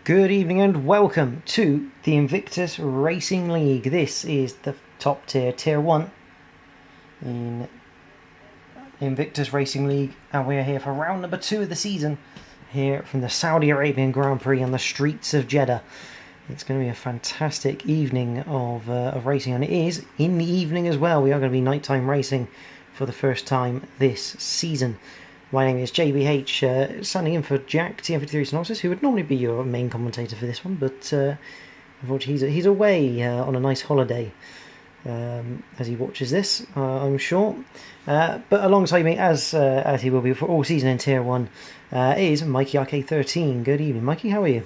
Good evening and welcome to the Invictus Racing League. This is the top tier, tier 1 in Invictus Racing League, and we are here for round number 2 of the season, here from the Saudi Arabian Grand Prix on the streets of Jeddah. It's going to be a fantastic evening of racing, and it is in the evening as well. We are going to be nighttime racing for the first time this season. My name is JBH, standing in for Jack, TM53 Synopsis, who would normally be your main commentator for this one, but unfortunately he's away on a nice holiday as he watches this, I'm sure. But alongside me, as he will be for all season in Tier 1, is Mikey RK13. Good evening, Mikey, how are you?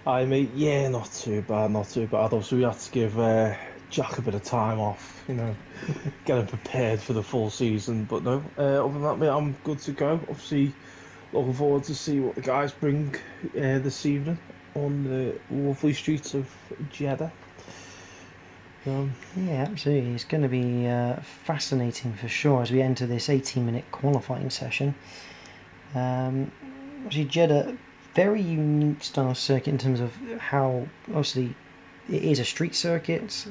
Hi mate, yeah, not too bad. Obviously we had to give Jack a bit of time off, get him prepared for the full season. But no, other than that, mate, I'm good to go. Obviously, looking forward to see what the guys bring this evening on the lovely streets of Jeddah. Yeah, absolutely. It's going to be fascinating for sure as we enter this 18-minute qualifying session. Obviously, Jeddah, very unique style circuit in terms of how, obviously, it is a street circuit.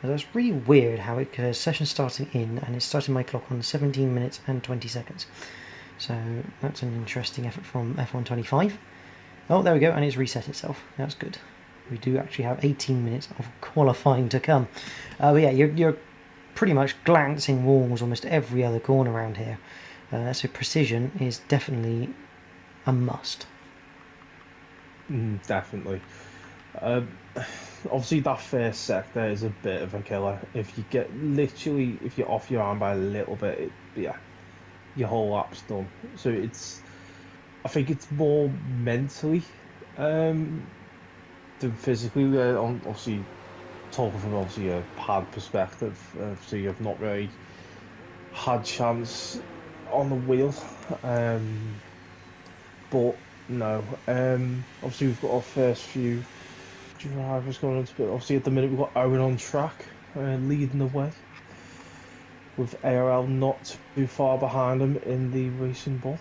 That's really weird how it session starting in, and it's starting my clock on 17 minutes and 20 seconds. So that's an interesting effort from F125. Oh, there we go, and it's reset itself. That's good. We do actually have 18 minutes of qualifying to come. But yeah, you're pretty much glancing walls almost every other corner around here. So precision is definitely a must. Definitely. Obviously that first sector is a bit of a killer. If you're off your arm by a little bit, your whole lap's done. So I think it's more mentally than physically. Obviously, talking from a pad perspective, so you've not really had chance on the wheel. But no, obviously we've got our first few drivers going into it. Obviously at the minute we've got Owen on track, leading the way, with ARL not too far behind him in the racing ball.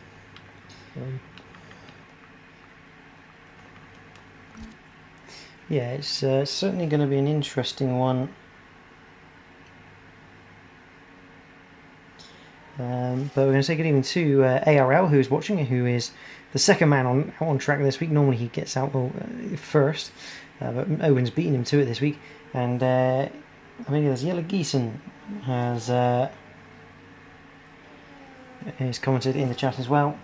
Yeah, it's certainly going to be an interesting one. But we're going to say good evening to ARL, who is watching, who is the second man on track this week. Normally he gets out first, but Owen's beating him to it this week. And I think there's Yellow Geeson has commented in the chat as well.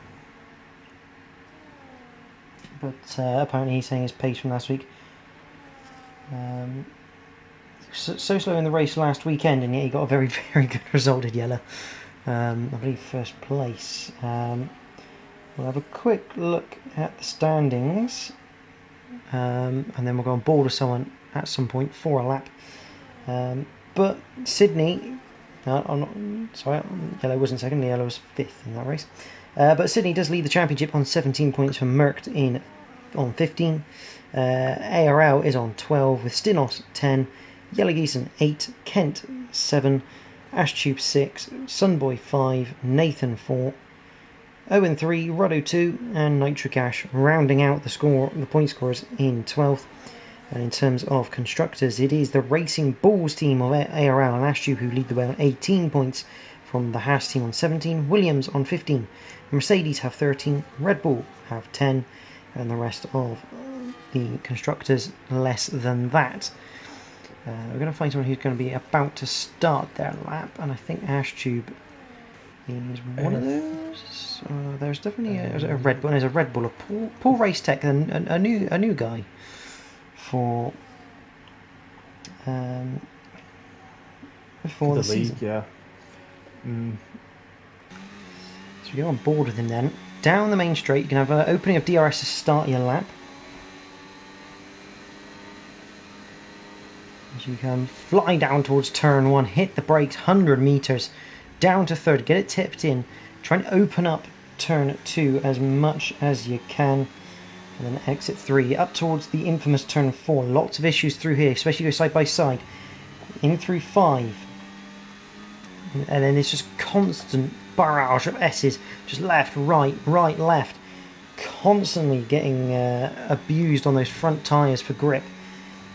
But apparently he's saying his pace from last week. So slow in the race last weekend, and yet he got a very, very good result at Yellow. I believe first place. We'll have a quick look at the standings, and then we'll go on board with someone at some point for a lap. But Sydney, Yellow wasn't second, Yellow was 5th in that race. But Sydney does lead the championship on 17 points from Merckx on 15. ARL is on 12 with Stinos 10, Yellow Geeson 8, Kent 7, Ashtube 6, Sunboy 5, Nathan 4, Owen 3, Roddo 2, and Nitrocash rounding out the point scorers in 12th. And in terms of constructors, it is the Racing Bulls team of ARL and Ashtube who lead the way on 18 points from the Haas team on 17, Williams on 15, Mercedes have 13, Red Bull have 10, and the rest of the constructors less than that. We're going to find someone who's going to be about to start their lap, and I think Ashtube is one of those. There's definitely a Red Bull. There's a Red Bull, a Paul Race Tech, and a new guy for the league, season. yeah. So we go on board with him then. Down the main straight, you can have an opening of DRS to start your lap. As you can fly down towards turn 1, hit the brakes 100 metres, down to third, get it tipped in, try and open up turn 2 as much as you can, and then exit 3, up towards the infamous turn 4. Lots of issues through here, especially go side by side, in through 5, and then it's just constant barrage of S's, just left, right, left, constantly getting abused on those front tyres for grip.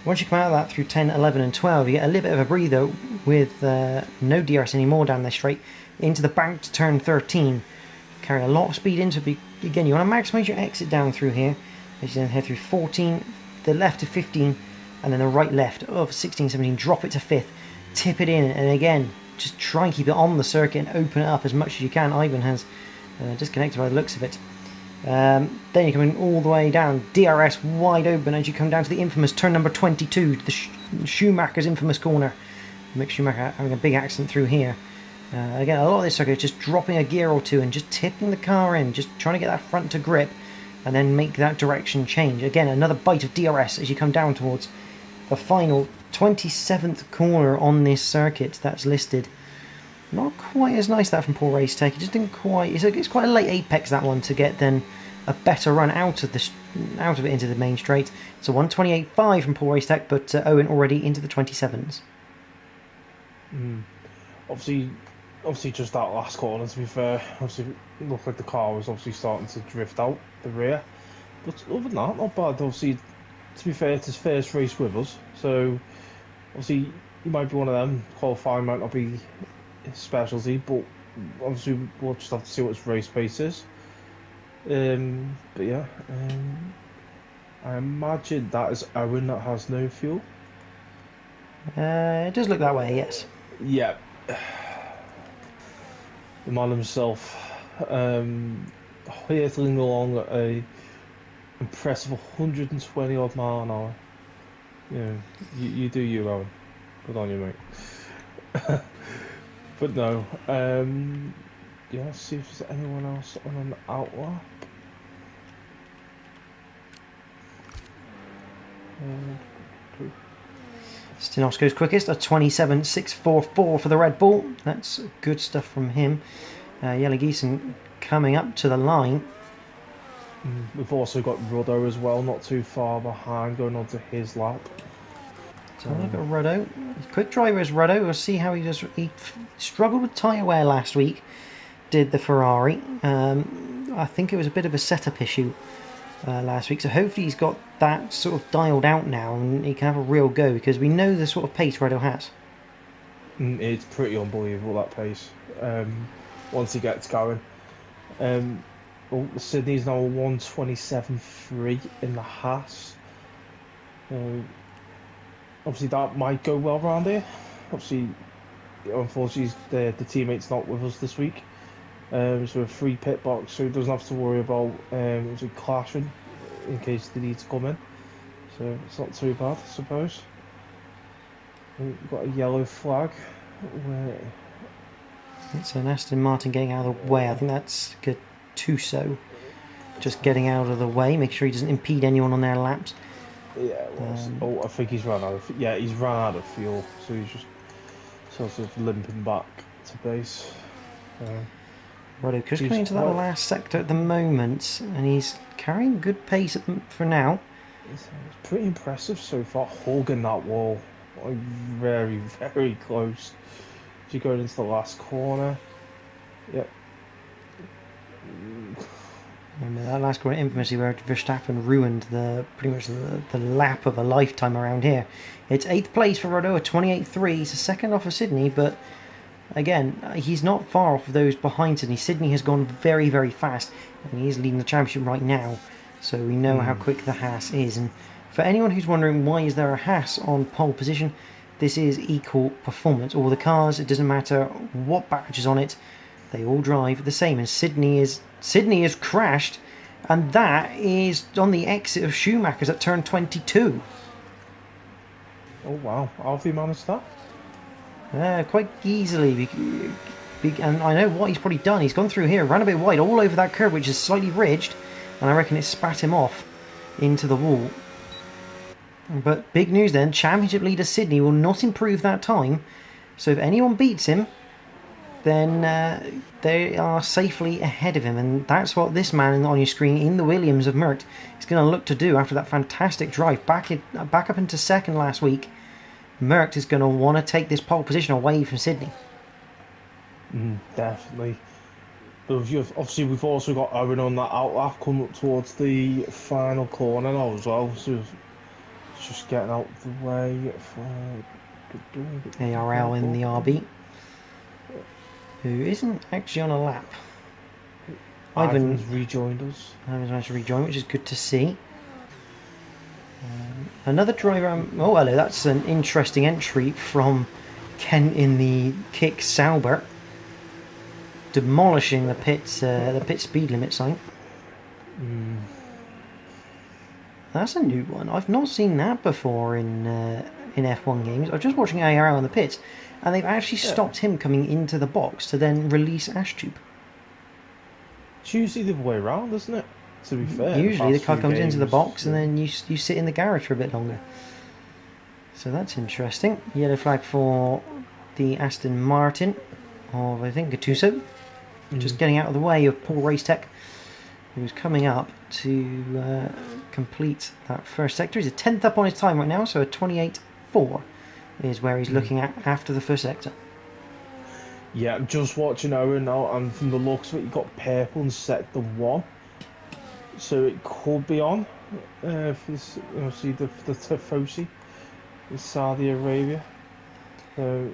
Once you come out of that through 10, 11 and 12, you get a little bit of a breather with no DRS anymore down there straight into the bank to turn 13. Carry a lot of speed into it. Again, you want to maximise your exit down through here. As you then head through 14, the left to 15, and then the right left of 16, 17. Drop it to 5th, tip it in, and again, just try and keep it on the circuit and open it up as much as you can. Ivan has disconnected by the looks of it. Then you're coming all the way down, DRS wide open as you come down to the infamous turn number 22, the Schumacher's infamous corner. Mick Schumacher having a big accident through here. Again, a lot of this circuit is just dropping a gear or two and just tipping the car in, just trying to get that front to grip and then make that direction change. Again, another bite of DRS as you come down towards the final 27th corner on this circuit that's listed. Not quite as nice that from Paul Race Tech. It just didn't quite. It's quite a late apex that one to get then a better run out of it into the main straight. It's a 128.5 from Paul Race Tech, but Owen already into the 27s. Obviously, just that last corner. To be fair, obviously, it looked like the car was obviously starting to drift out the rear. But other than that, not bad. Obviously, to be fair, it's his first race with us, so obviously he might be one of them. Qualifying might not be his specialty, but obviously we'll just have to see what his race pace is. But yeah, I imagine that is Owen that has no fuel. It does look that way, yes. Yeah. The man himself, hurtling along at a impressive 120 odd mile an hour. Yeah, you do you, Owen. Good on you, mate. But no, yeah, let's see if there's anyone else on an outlap. Stinos goes quickest, a 27.644 for the Red Bull. That's good stuff from him. Yellow Geeson coming up to the line. We've also got Ruddo as well, not too far behind, going on to his lap. So look at Ruddo. Quick driver is Ruddo. We'll see how he does. He struggled with tyre wear last week, did the Ferrari. I think it was a bit of a setup issue last week, so hopefully he's got that sort of dialed out now and he can have a real go, because we know the sort of pace Ruddo has. It's pretty unbelievable, that pace, once he gets going. Well, Sydney's now 127.3 in the Haas. Obviously that might go well around here. Obviously, unfortunately, the teammate's not with us this week. So a free pit box, so he doesn't have to worry about clashing in case they need to come in. So it's not too bad, I suppose. We've got a yellow flag. It's an Aston Martin getting out of the way. I think that's Gattuso just getting out of the way, make sure he doesn't impede anyone on their laps. Yeah, I think he's run out of. Yeah, he's run out of fuel, so he's just sort of limping back to base. Ruddo just coming into that last sector at the moment, and he's carrying good pace for now. It's pretty impressive so far, hogging that wall, like very, very close. As you go into the last corner, yep. Remember that last corner infamously where Verstappen ruined pretty much the lap of a lifetime around here. It's 8th place for Ruddo at 28.3. He's a second off of Sydney, but again, he's not far off of those behind Sydney. Sydney has gone very, very fast, and he is leading the championship right now, so we know how quick the Haas is. And for anyone who's wondering why is there a Haas on pole position, this is equal performance. All the cars, it doesn't matter what badge is on it, they all drive the same. And Sydney is crashed, and that is on the exit of Schumacher's at turn 22. Oh wow, how have you managed that? Quite easily, and I know what he's probably done. He's gone through here, ran a bit wide all over that curve, which is slightly ridged, and I reckon it spat him off into the wall. But big news then, championship leader Sydney will not improve that time, so if anyone beats him, then they are safely ahead of him, and that's what this man on your screen in the Williams of Merckx is going to look to do after that fantastic drive back up into second last week. Merckx is going to want to take this pole position away from Sydney. Definitely. Obviously, we've also got Owen on that outlap coming up towards the final corner now as well. So it's just getting out of the way for ARL in the RB, who isn't actually on a lap. Ivan's rejoined us. Ivan's managed to rejoin, which is good to see. Another driver. Oh, hello. That's an interesting entry from Kent in the kick Sauber, demolishing the pit speed limit sign. That's a new one. I've not seen that before in F1 games. I was just watching ARL in the pits, and they've actually stopped him coming into the box to then release Ashtube. It's usually the other way around, isn't it? To be fair, usually the car comes into the box and then you sit in the garage for a bit longer. So that's interesting. Yellow flag for the Aston Martin of, I think, Gattuso. Just getting out of the way of Paul Racetech, who was coming up to complete that first sector. He's a 10th up on his time right now, so a 28.4 is where he's looking at after the first sector. Yeah, I'm just watching Owen now, and from the looks of it, you've got purple in sector 1. So it could be on for this, see the Tifosi in Saudi Arabia. So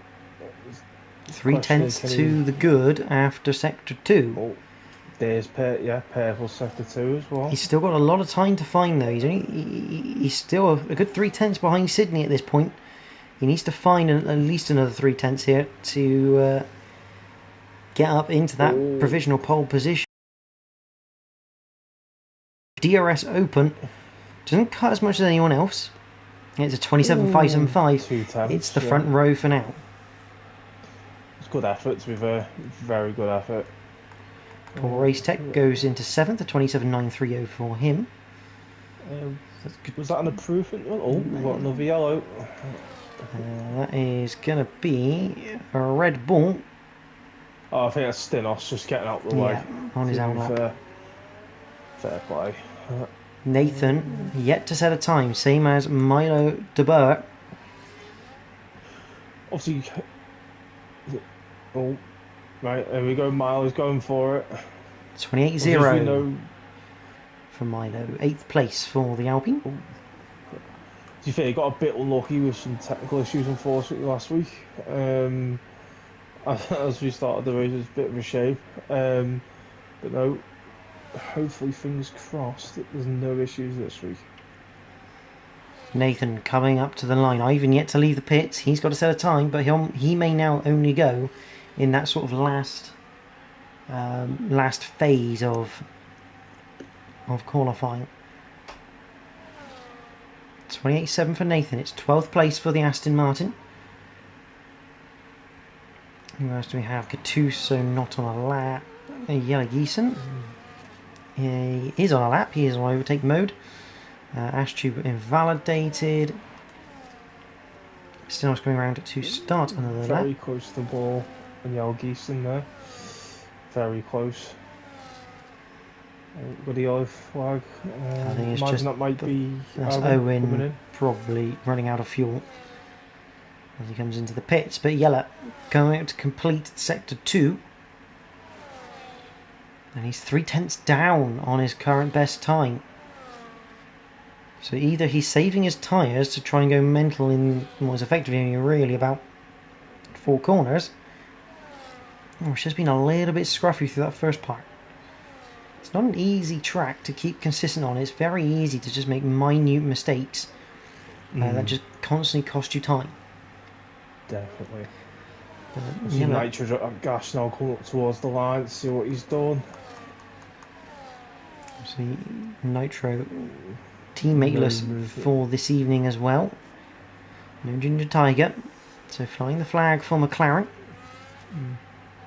3/10 to the good after sector 2. Oh, there's purple sector 2 as well. He's still got a lot of time to find though. He's still a good 3/10 behind Sydney at this point. He needs to find at least another 3/10 here to get up into that provisional pole position. DRS open, doesn't cut as much as anyone else. It's a 27.575. It's the front row for now. It's good effort, to be fair. Very good effort. Paul Racetech goes into 7th, a 27.930 for him. Was that an improvement? Oh, we've got another yellow. That is going to be a Red Bull. Oh, I think that's Stinos just getting out the way. On his own lap. Fair play. Nathan yet to set a time, same as Milo de Boer. Obviously, right, there we go. Milo's going for it. 28.0 for Milo. 8th place for the Alpine. To be fair, he got a bit unlucky with some technical issues, unfortunately, last week. As we started the race, it was a bit of a shame. But no, hopefully, fingers crossed, that there's no issues this week. Nathan coming up to the line. Ivan yet to leave the pits. He's got to set a time, but he may now only go in that sort of last phase of qualifying. 28.7 for Nathan. It's 12th place for the Aston Martin. Who else do we have? Gattuso not on a lap. Yellow Geeson. He is on a lap. He is on overtake mode. Ashtube invalidated. Still going around to start another lap. Very close to the ball. And Yellow Geeson there. Very close. With the yellow flag. I think it's just that might be Owen probably running out of fuel as he comes into the pits. But Yella going out to complete sector 2, and he's 3/10 down on his current best time. So either he's saving his tyres to try and go mental in what is effectively really about 4 corners, or it's just been a little bit scruffy through that first part. It's not an easy track to keep consistent on. It's very easy to just make minute mistakes that just constantly cost you time. Definitely. See Nitro's gas now coming up towards the line. Let's see what he's done. See Nitro teammateless for this evening as well. No Ginger Tiger. So flying the flag for McLaren.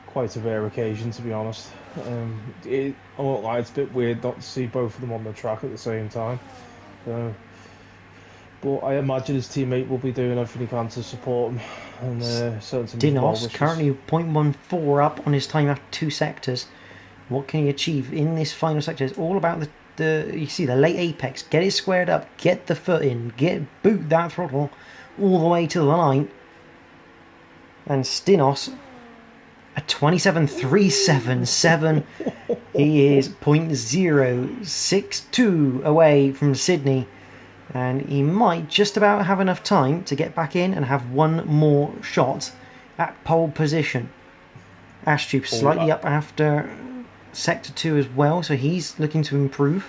Quite a rare occasion, to be honest. I won't lie, it's a bit weird not to see both of them on the track at the same time. But I imagine his teammate will be doing everything he can to support him. And Dinos currently 0.14 up on his time after 2 sectors. What can he achieve in this final sector? It's all about the you see the late apex. Get it squared up, get the foot in, boot that throttle all the way to the line. And Stinos a 27.377. He is 0.062 away from Sydney, and he might just about have enough time to get back in and have one more shot at pole position. Ashtube slightly up after Sector 2 as well, so he's looking to improve.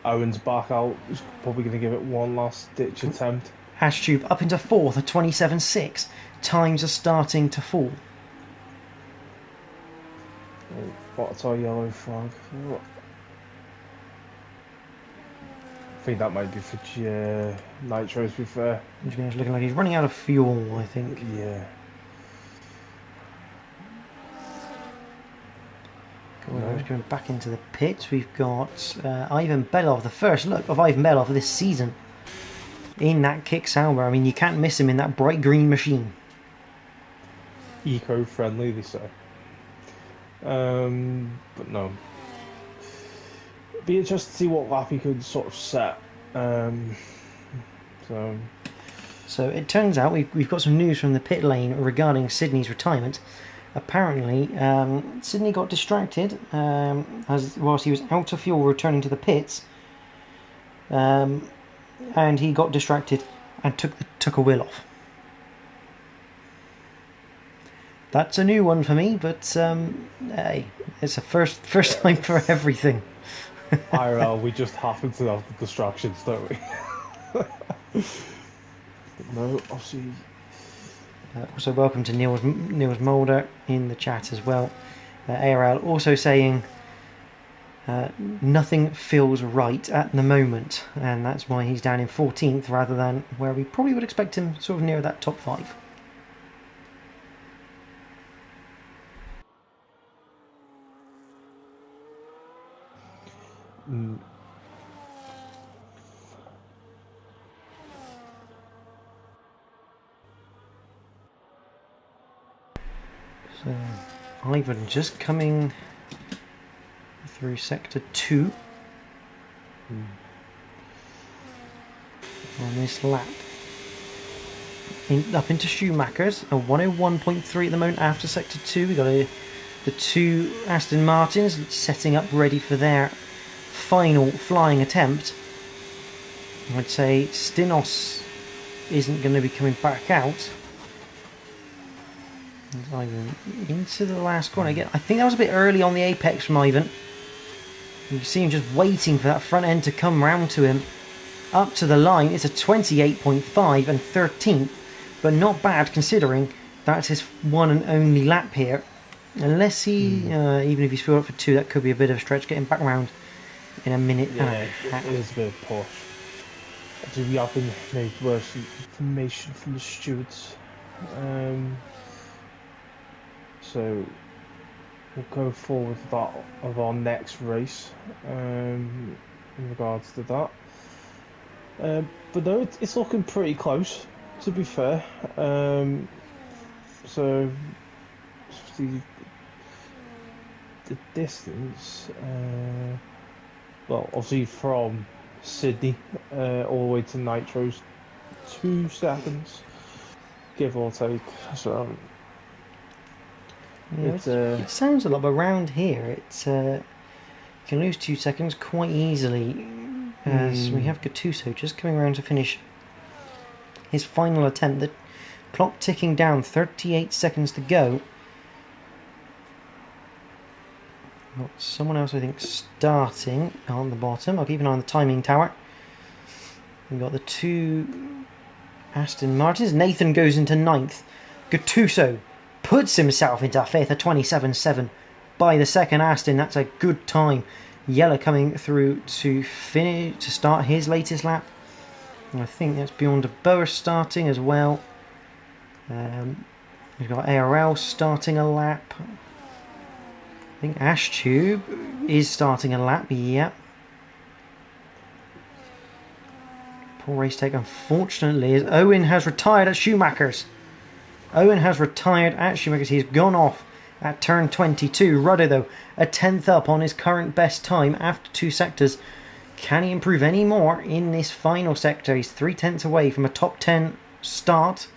Owen's back out. He's probably going to give it one last ditch attempt. Ashtube up into 4th at 27.6. Times are starting to fall. Oh, what's our yellow flag? I think that might be for Nitro, to be fair. He's looking like he's running out of fuel, I think. Yeah. We're going back into the pits. We've got Ivan Belov, the first look of Ivan Belov this season in that kick Sauber. I mean, you can't miss him in that bright green machine. Eco-friendly, they say. But no. Be interested to see what lap he could sort of set. So it turns out we've got some news from the pit lane regarding Sydney's retirement. Apparently, Sydney got distracted whilst he was out of fuel returning to the pits, and he got distracted and took a wheel off. That's a new one for me, but hey, it's a first time for everything. IRL, we just happen to have the distractions, don't we? No, I'll see. Also, welcome to Niels Mulder in the chat as well. ARL also saying nothing feels right at the moment, and that's why he's down in 14th rather than where we probably would expect him sort of near that top 5. So, Ivan just coming through Sector 2 on this lap. Up into Schumacher's, a 101.3 at the moment after Sector 2. We've got the two Aston Martins setting up ready for their final flying attempt. I'd say Stinos isn't going to be coming back out. Ivan into the last corner again. I think that was a bit early on the apex from Ivan. You see him just waiting for that front end to come round to him. Up to the line, it's a 28.5 and 13th, but not bad considering that's his one and only lap here. Unless he, even if he's filled up for 2, that could be a bit of a stretch. Getting back round in a minute. Yeah, it is a bit posh. Do we have been made worse information from the stewards? So we'll go forward with that of our next race in regards to that. But no, it's looking pretty close, to be fair. So the distance, well, obviously from Sydney all the way to Nitro's 2 seconds, give or take. So yeah, it sounds a lot, but around here it's you can lose 2 seconds quite easily, as we have Gattuso just coming around to finish his final attempt. The clock ticking down, 38 seconds to go. Got someone else I think starting on the bottom. I'll keep an eye on the timing tower. We've got the 2 Aston Martins. Nathan goes into 9th. Gattuso puts himself into 5th at 27.7 by the second Aston. That's a good time. Yella coming through to start his latest lap. And I think that's Bjorn de Boer starting as well. We've got ARL starting a lap. I think Ashtube is starting a lap, yeah. Poor race take, unfortunately, as Owen has retired at Schumacher's. Owen has retired at Schumacher's. He's gone off at turn 22. Rudder, though, a 10th up on his current best time after 2 sectors. Can he improve any more in this final sector? He's 3 tenths away from a top 10 start.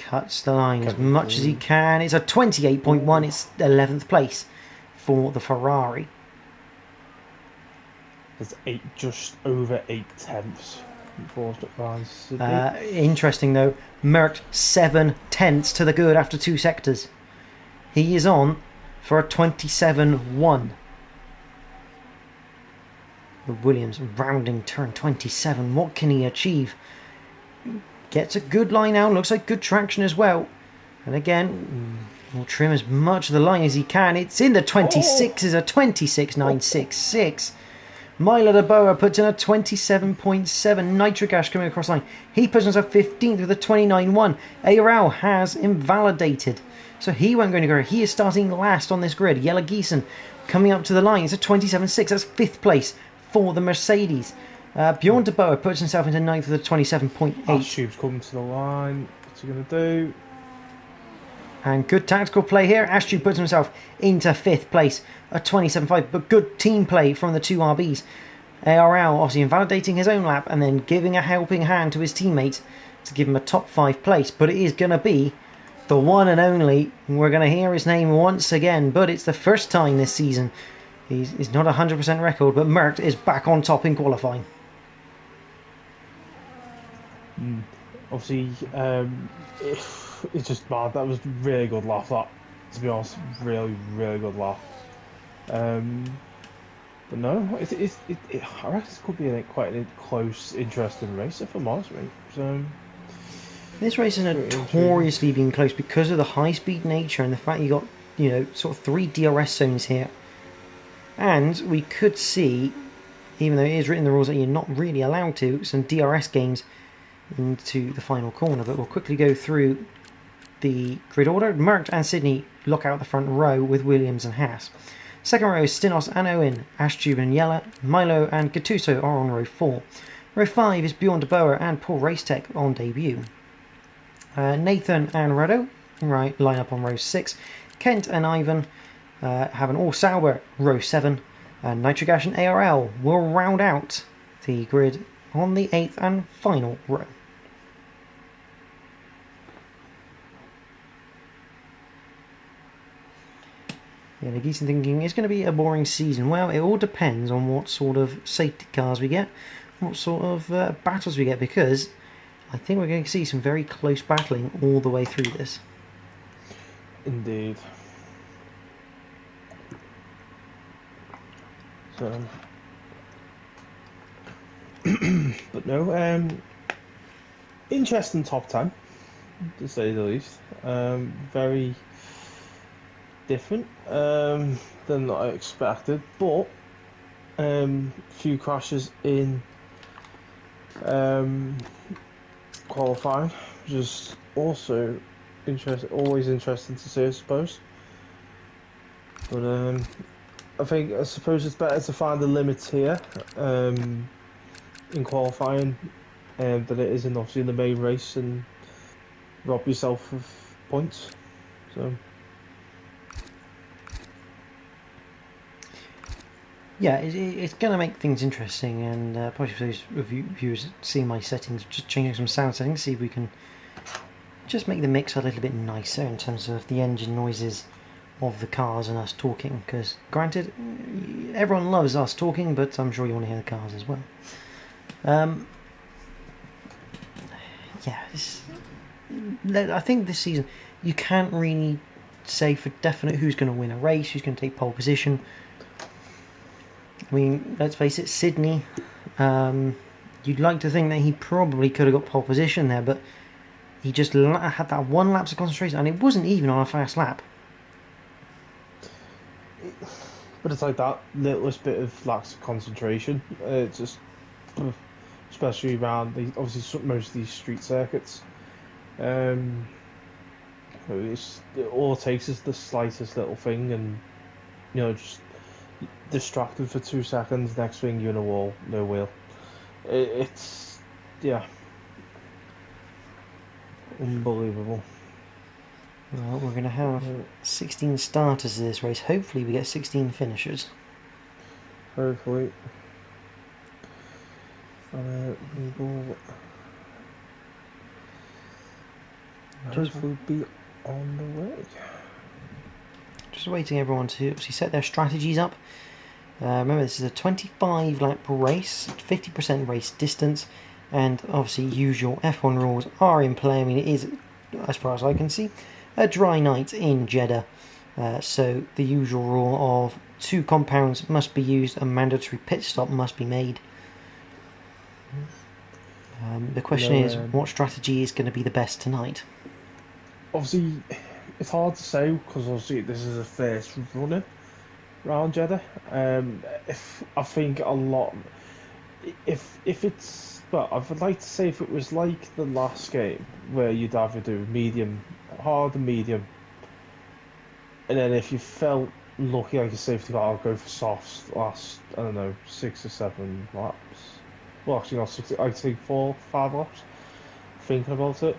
cuts the line as much as he can. It's a 28.1. It's 11th place for the Ferrari. It's just over 8/10 before interesting though, Merckx 7/10 to the good after 2 sectors. He is on for a 27.1. Williams rounding turn 27. What can he achieve? Gets a good line out. Looks like good traction as well. And again, will trim as much of the line as he can. It's in the 26s, a 26.966. Milo de Boa puts in a 27.7. Nitric Ash coming across the line. He puts himself 15th with a 29.1. Aral has invalidated, so he won't go anywhere. He is starting last on this grid. Yellow Geeson coming up to the line. It's a 27.6. That's 5th place for the Mercedes. Bjorn de Boa puts himself into 9th with a 27.8. Ashtube's coming to the line. What's he going to do? And good tactical play here. Ashtube puts himself into 5th place, a 27.5. But good team play from the two RBs. ARL obviously invalidating his own lap and then giving a helping hand to his teammates to give him a top 5 place. But it is going to be the one and only. We're going to hear his name once again. But it's the first time this season. He's not a 100% record. But Merckx is back on top in qualifying. Obviously, it's just mad. That was a really good laugh, that, to be honest. Really, really good laugh. But no, I reckon this could be quite a close, interesting race, if I'm honest, mate. So, this race has notoriously been close because of the high-speed nature and the fact you got, sort of 3 DRS zones here. And we could see, even though it is written in the rules that you're not really allowed to, some DRS games into the final corner. But we'll quickly go through the grid order. Merckx and Sydney lock out the front row with Williams and Haas. Second row is Stinos and Owen, Ashtube and Yella. Milo and Gattuso are on row 4. Row 5 is Bjorn de Boer and Paul Racetech on debut. Nathan and Redo line up on row 6. Kent and Ivan have an all-Sauber row 7. And Nitric Ash and ARL will round out the grid on the 8th and final row. Yeah, the Geeson thinking it's going to be a boring season. Well, it all depends on what sort of safety cars we get, what sort of battles we get, because I think we're going to see some very close battling all the way through this. Indeed. So, but no, interesting top 10, to say the least. Very different than I expected, but few crashes in qualifying, which is also always interesting to see, I suppose. But I suppose it's better to find the limits here in qualifying than it is in obviously in the main race and rob yourself of points. So. Yeah, it's going to make things interesting, and probably for those viewers seeing my settings, just changing some sound settings, see if we can just make the mix a little bit nicer in terms of the engine noises of the cars and us talking, because granted, everyone loves us talking, but I'm sure you want to hear the cars as well. I think this season you can't really say for definite who's going to win a race, who's going to take pole position. I mean, let's face it, Sydney, you'd like to think that he probably could have got pole position there, but he just had that one lapse of concentration, and it wasn't even on a fast lap. But it's like that littlest bit of lack of concentration. It's just, especially around obviously most of these street circuits. All it takes is the slightest little thing, and just distracted for 2 seconds. Next thing you're in a wall, no wheel. It's unbelievable. Well, we're going to have 16 starters in this race. Hopefully we get 16 finishers. Hopefully. Just, Hopefully be on the way. just waiting everyone to obviously set their strategies up. Remember, this is a 25 lap race, 50% race distance, and obviously usual F1 rules are in play. I mean, it is, as far as I can see, a dry night in Jeddah. So the usual rule of 2 compounds must be used, a mandatory pit stop must be made. The question is, what strategy is going to be the best tonight? Obviously, it's hard to say because obviously this is a first running round Jeddah. If I think a lot, if it's, well, I would like to say if it was like the last game where you'd either do medium, hard and medium, and then if you felt lucky like a safety car, I'll go for softs last, I don't know, 6 or 7 laps. Well, actually not 6, I'd say 4, 5 laps. Thinking about it.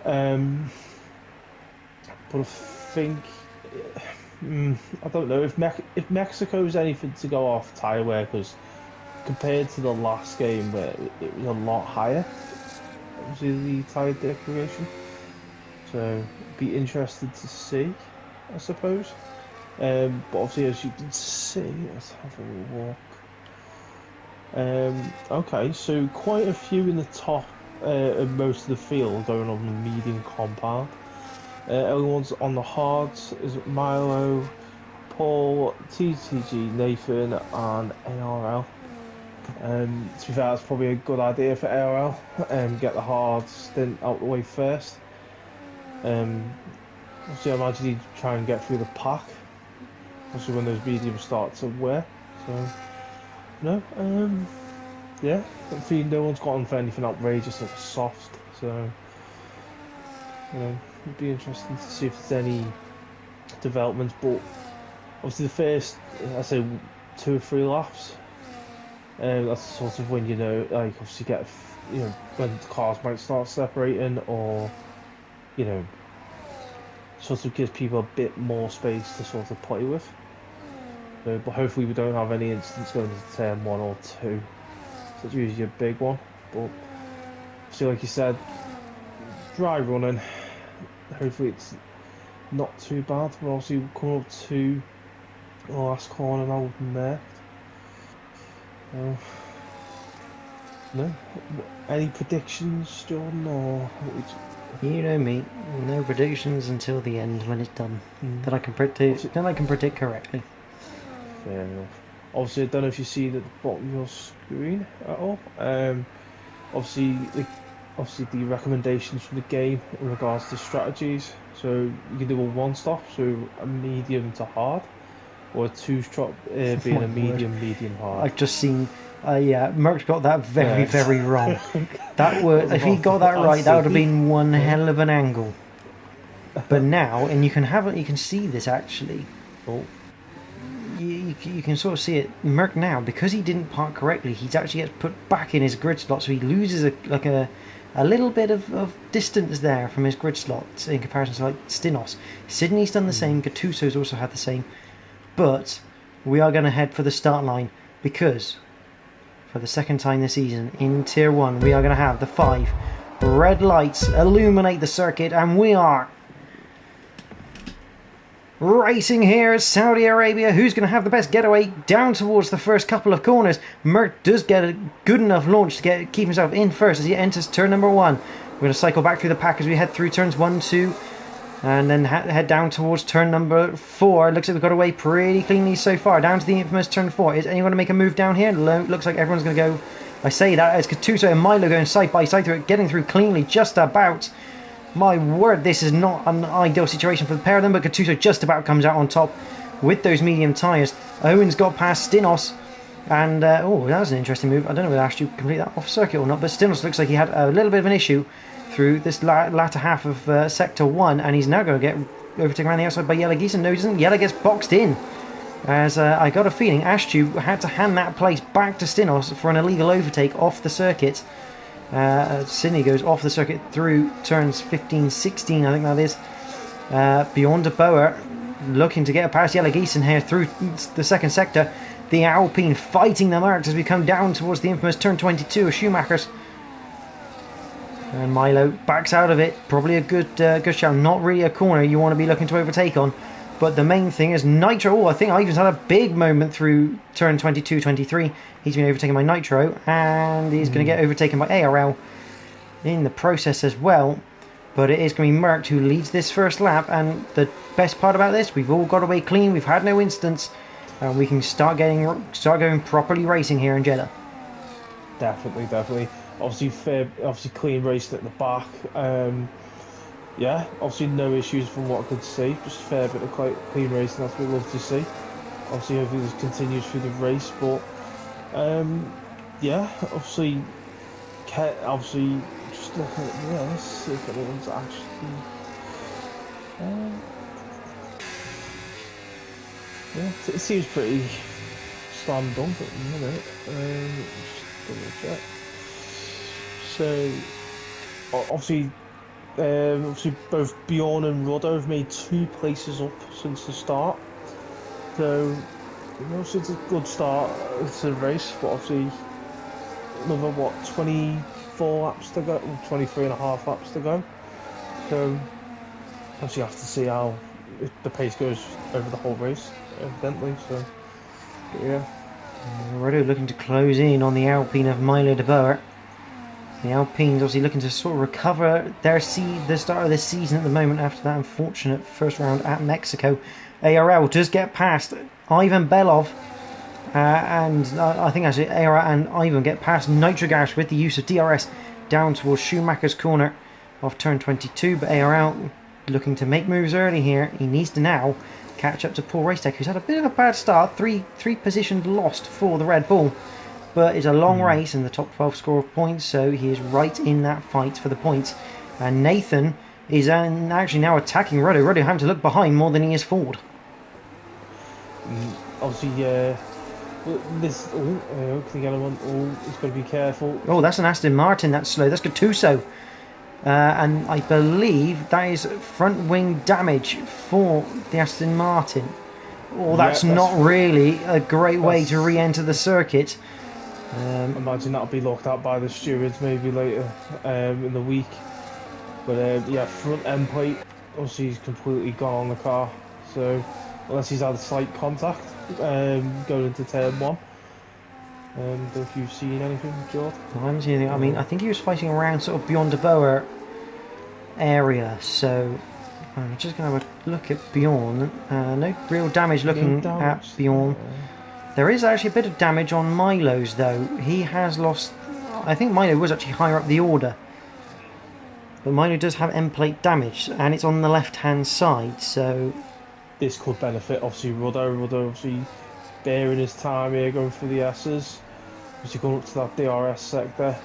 But I think, I don't know if Mexico's anything to go off tyre wear, because compared to the last game where it was a lot higher, obviously the tyre degradation. So be interested to see, I suppose. But obviously, as you can see, let's have a walk. Okay, so quite a few in the top of most of the field going on the medium compound. Everyone's on the hards is Milo, Paul, TTG, Nathan, and ARL. To be fair, that's probably a good idea for ARL. Get the hard stint out the way first. Obviously, I imagine he'd try and get through the pack. Also, when those mediums start to wear. So, no, yeah, I think no one's gotten for anything outrageous or soft. So, it'd be interesting to see if there's any developments. But obviously, the first, I say, 2 or 3 laps. That's sort of when like obviously get, when cars might start separating, or sort of gives people a bit more space to sort of play with. But hopefully we don't have any incidents going into turn 1 or 2. So it's usually a big one. But see, like you said, dry running. Hopefully it's not too bad. We're obviously coming up to the last corner now from there. No. Any predictions, Jordan, or You know me, no predictions until the end when it's done. Then I can predict correctly. Fair enough. Obviously, I don't know if you see it at the bottom of your screen at all. Obviously the recommendations from the game in regards to strategies. So you can do a 1-stop, so a medium to hard, or a 2-stop being a medium hard. I've just seen. Yeah, Merck's got that very wrong. That were, if he got that right, that would have been one hell of an angle. But now, and you can see this actually. Oh. You can sort of see it. Merck now, because he didn't park correctly, he actually gets put back in his grid slot, so he loses a little bit of distance there from his grid slot in comparison to like Stinos. Sydney's done the same. Gattuso's also had the same. But we are going to head for the start line, because for the second time this season in Tier 1 we are going to have the 5 red lights illuminate the circuit, and we are racing here at Saudi Arabia. Who's going to have the best getaway down towards the first couple of corners? Merck does get a good enough launch to keep himself in first as he enters turn number 1. We're going to cycle back through the pack as we head through turns 1, 2, and then head down towards turn number 4. Looks like we've got away pretty cleanly so far. Down to the infamous turn 4. Is anyone going to make a move down here? Looks like everyone's going to go. I say that as Gattuso and Milo going side by side through it, getting through cleanly just about. My word, this is not an ideal situation for the pair of them, but Gattuso just about comes out on top with those medium tyres. Owen's got past Stinos, and oh, that was an interesting move. I don't know whether Ash complete that off circuit or not, but Stinos looks like he had a little bit of an issue through this latter half of Sector 1, and he's now going to get overtaken around the outside by Yella Geeson. No, he doesn't. Yella gets boxed in, as I got a feeling Ashtu had to hand that place back to Stinos for an illegal overtake off the circuit. Sydney goes off the circuit through turns 15, 16, I think that is. Beyond de Boer, looking to get past Yella Geeson here through the second sector. The Alpine fighting the marks as we come down towards the infamous turn 22 of Schumacher's. And Milo backs out of it. Probably a good shout. Not really a corner you want to be looking to overtake on. But the main thing is Nitro. Oh, I think Ivan's had a big moment through turn 22, 23. He's been overtaken by Nitro. And he's going to get overtaken by ARL in the process as well. But it is going to be Merckx who leads this first lap. And the best part about this, we've all got away clean. We've had no incidents. And we can start going properly racing here in Jeddah. Definitely. Obviously clean racing at the back. Yeah, obviously no issues from what I could see. Just a fair bit of clean racing. That's what we love to see. Obviously, hopefully this continues through the race. But yeah, obviously just looking at let's see if anyone's actually. Yeah, it seems pretty slam dunk at the minute. Just double check. So, obviously both Bjorn and Roddo have made 2 places up since the start. So, it's a good start to the race, but obviously another 24 laps to go, 23 and a half laps to go. So, obviously you have to see how the pace goes over the whole race, evidently. So, yeah. Roddo looking to close in on the Alpine of Milo de Boer. The Alpines obviously looking to sort of recover the start of this season at the moment after that unfortunate first round at Mexico. ARL does get past Ivan Belov, and I think actually ARL and Ivan get past Nitrogas with the use of DRS down towards Schumacher's corner off turn 22. But ARL looking to make moves early here. He needs to now catch up to Paul Racetech, who's had a bit of a bad start. Three positions lost for the Red Bull. But it's a long race and the top 12 score of points, so he is right in that fight for the points. And Nathan is actually now attacking Roddo. Roddo having to look behind more than he is forward. Obviously, this. Can you get him on? He's got to be careful. Oh, that's an Aston Martin. That's slow. That's Gattuso. And I believe that is front wing damage for the Aston Martin. Oh, that's not really a great way to re-enter the circuit. Imagine that'll be looked at by the stewards maybe later in the week. But yeah, front end plate, obviously he's completely gone on the car. So unless he's had a slight contact going into turn 1. Don't know if you've seen anything, George? I haven't seen anything. I mean, I think he was fighting around sort of beyond the Boer area. So I'm just going to have a look at Bjorn. No real damage looking at Bjorn. There is actually a bit of damage on Milo's though. He has lost. I think Milo was actually higher up the order, but Milo does have end plate damage, and it's on the left-hand side. So this could benefit obviously Roddo. Roddo obviously bearing his time here, going for the S's. Obviously going up to that DRS sector.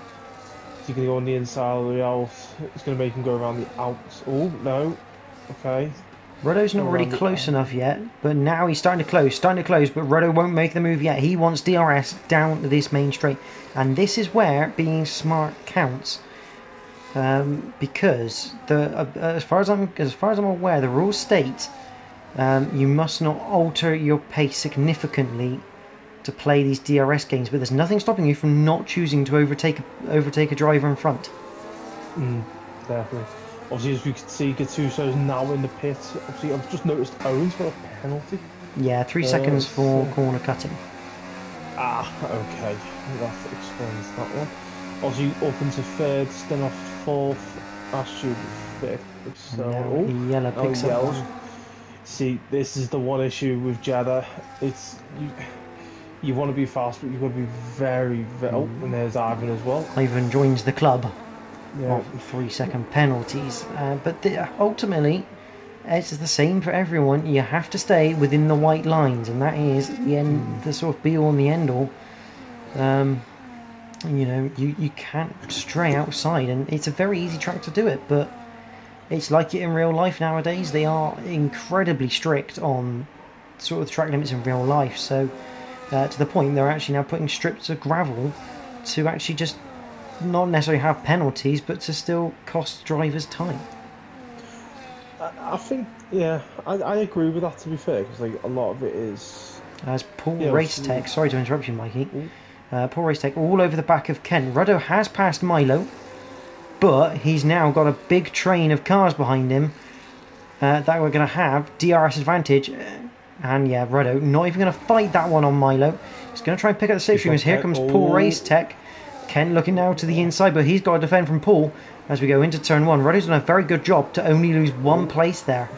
He's going to go on the inside of the out. It's going to make him go around the outs. Oh no. Okay. Roddo's not really close enough yet, but now he's starting to close, but Roddo won't make the move yet. He wants DRS down this main straight, and this is where being smart counts, because as far as I'm aware, the rules state you must not alter your pace significantly to play these DRS games, but there's nothing stopping you from not choosing to overtake a driver in front. Definitely. Obviously, as we can see, Gattuso's now in the pit. Obviously, I've just noticed Owens got a penalty. Yeah, 3 seconds for corner cutting. Okay. That explains that one. Obviously, up into third, then off fourth. Astrid fifth. So, yellow picks up one. See, this is the one issue with Jeddah. It's you want to be fast, but you've got to be very. Oh, and there's Ivan as well. Ivan joins the club. Yeah. 3-second penalties, but ultimately it's the same for everyone. You have to stay within the white lines, and that is the end, the sort of be all and the end all. You can't stray outside, and it's a very easy track to do it, but it's like it in real life nowadays. They are incredibly strict on sort of the track limits in real life, so to the point they're actually now putting strips of gravel to actually just not necessarily have penalties, but to still cost drivers time. I think, yeah, I agree with that, to be fair, because like a lot of it is. As Paul Racetech, sorry to interrupt you, Mikey. Paul Racetech all over the back of Ken. Roddo has passed Milo. but he's now got a big train of cars behind him that we're going to have DRS advantage. And yeah, Redo not even going to fight that one on Milo. He's going to try and pick up the slipstream as here comes Paul Race Tech. Ken looking now to the inside, but he's got to defend from Paul as we go into turn 1. Redo's done a very good job to only lose 1 place there.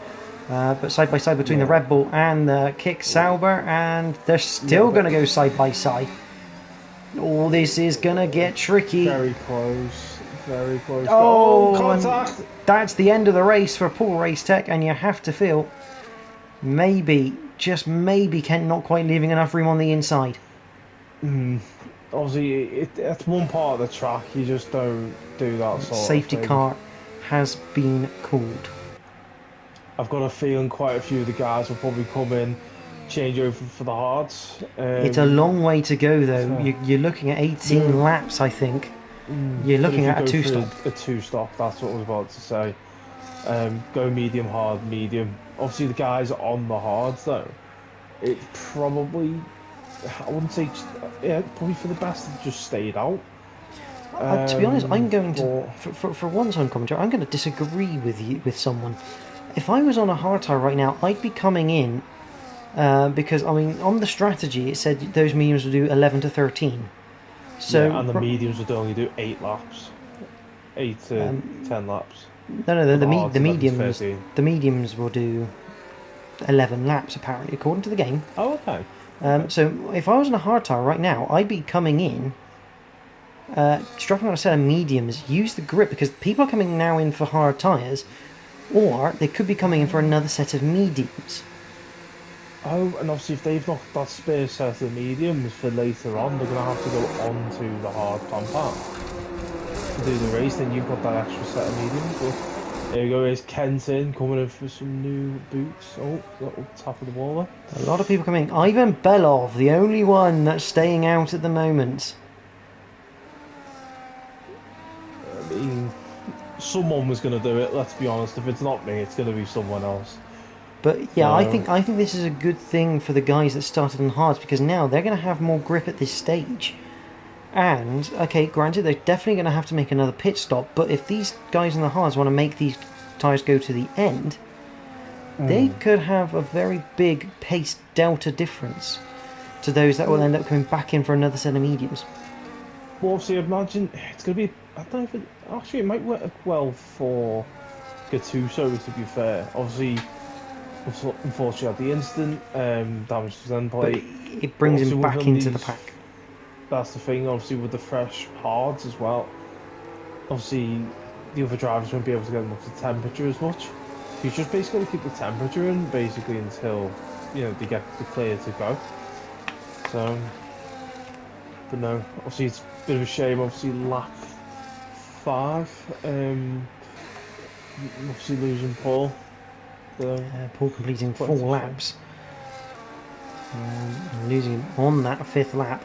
But side by side between the Red Bull and the Kick Sauber, and they're still going to go side by side. Oh, this is going to get tricky. Very close. Very close. Oh, contact! That's the end of the race for Paul Race Tech, and you have to feel maybe, just maybe, Kent not quite leaving enough room on the inside. Obviously, it's one part of the track. You just don't do that sort Safety of thing. car has been called. I've got a feeling quite a few of the guys will probably come in, change over for the hards. It's a long way to go, though. You're looking at 18 laps, I think. You're looking at a 2-stop. A 2-stop, that's what I was about to say. Go medium, hard, medium. Obviously, the guys on the hards, though, it's probably, I wouldn't say, probably for the best to just stayed out. To be honest, I'm going to, for once on commentary, I'm going to disagree with someone. If I was on a hard tire right now, I'd be coming in because, I mean, on the strategy, it said those mediums would do 11 to 13. So, yeah, and the mediums would only do 8 laps. 8 to 10 laps. No, the mediums will do 11 laps, apparently, according to the game. Oh, okay. So, if I was on a hard tire right now, I'd be coming in, strapping on a set of mediums, use the grip, because people are coming now in for hard tires, or they could be coming in for another set of mediums. Oh, and obviously if they've not that spare set of mediums for later on, they're going to have to go on to the hard compound to do the race, then you've got that extra set of mediums. But there you go, here's Kenton coming in for some new boots. Oh, little top of the wall there. A lot of people coming. Ivan Belov, the only one that's staying out at the moment. I mean, someone was going to do it, let's be honest. If it's not me, it's going to be someone else. But yeah, I think this is a good thing for the guys that started on hards, because now they're going to have more grip at this stage. And, okay, granted, they're definitely going to have to make another pit stop, but if these guys in the hards want to make these tyres go to the end, they could have a very big pace delta difference to those that will end up coming back in for another set of mediums. Well, obviously, I imagine it's going to be, I don't know if it, actually it might work well for Gattuso, to be fair. Obviously, unfortunately, at the instant, damage to his end plate. But it brings him back into the pack. That's the thing, obviously, with the fresh hards as well. Obviously, the other drivers won't be able to get them up to temperature as much. You just basically keep the temperature in, basically, until, you know, they get the clear to go. So, but no, obviously, it's a bit of a shame, obviously, lap 5, obviously losing Paul. Paul completing 4 laps. Losing him on that 5th lap.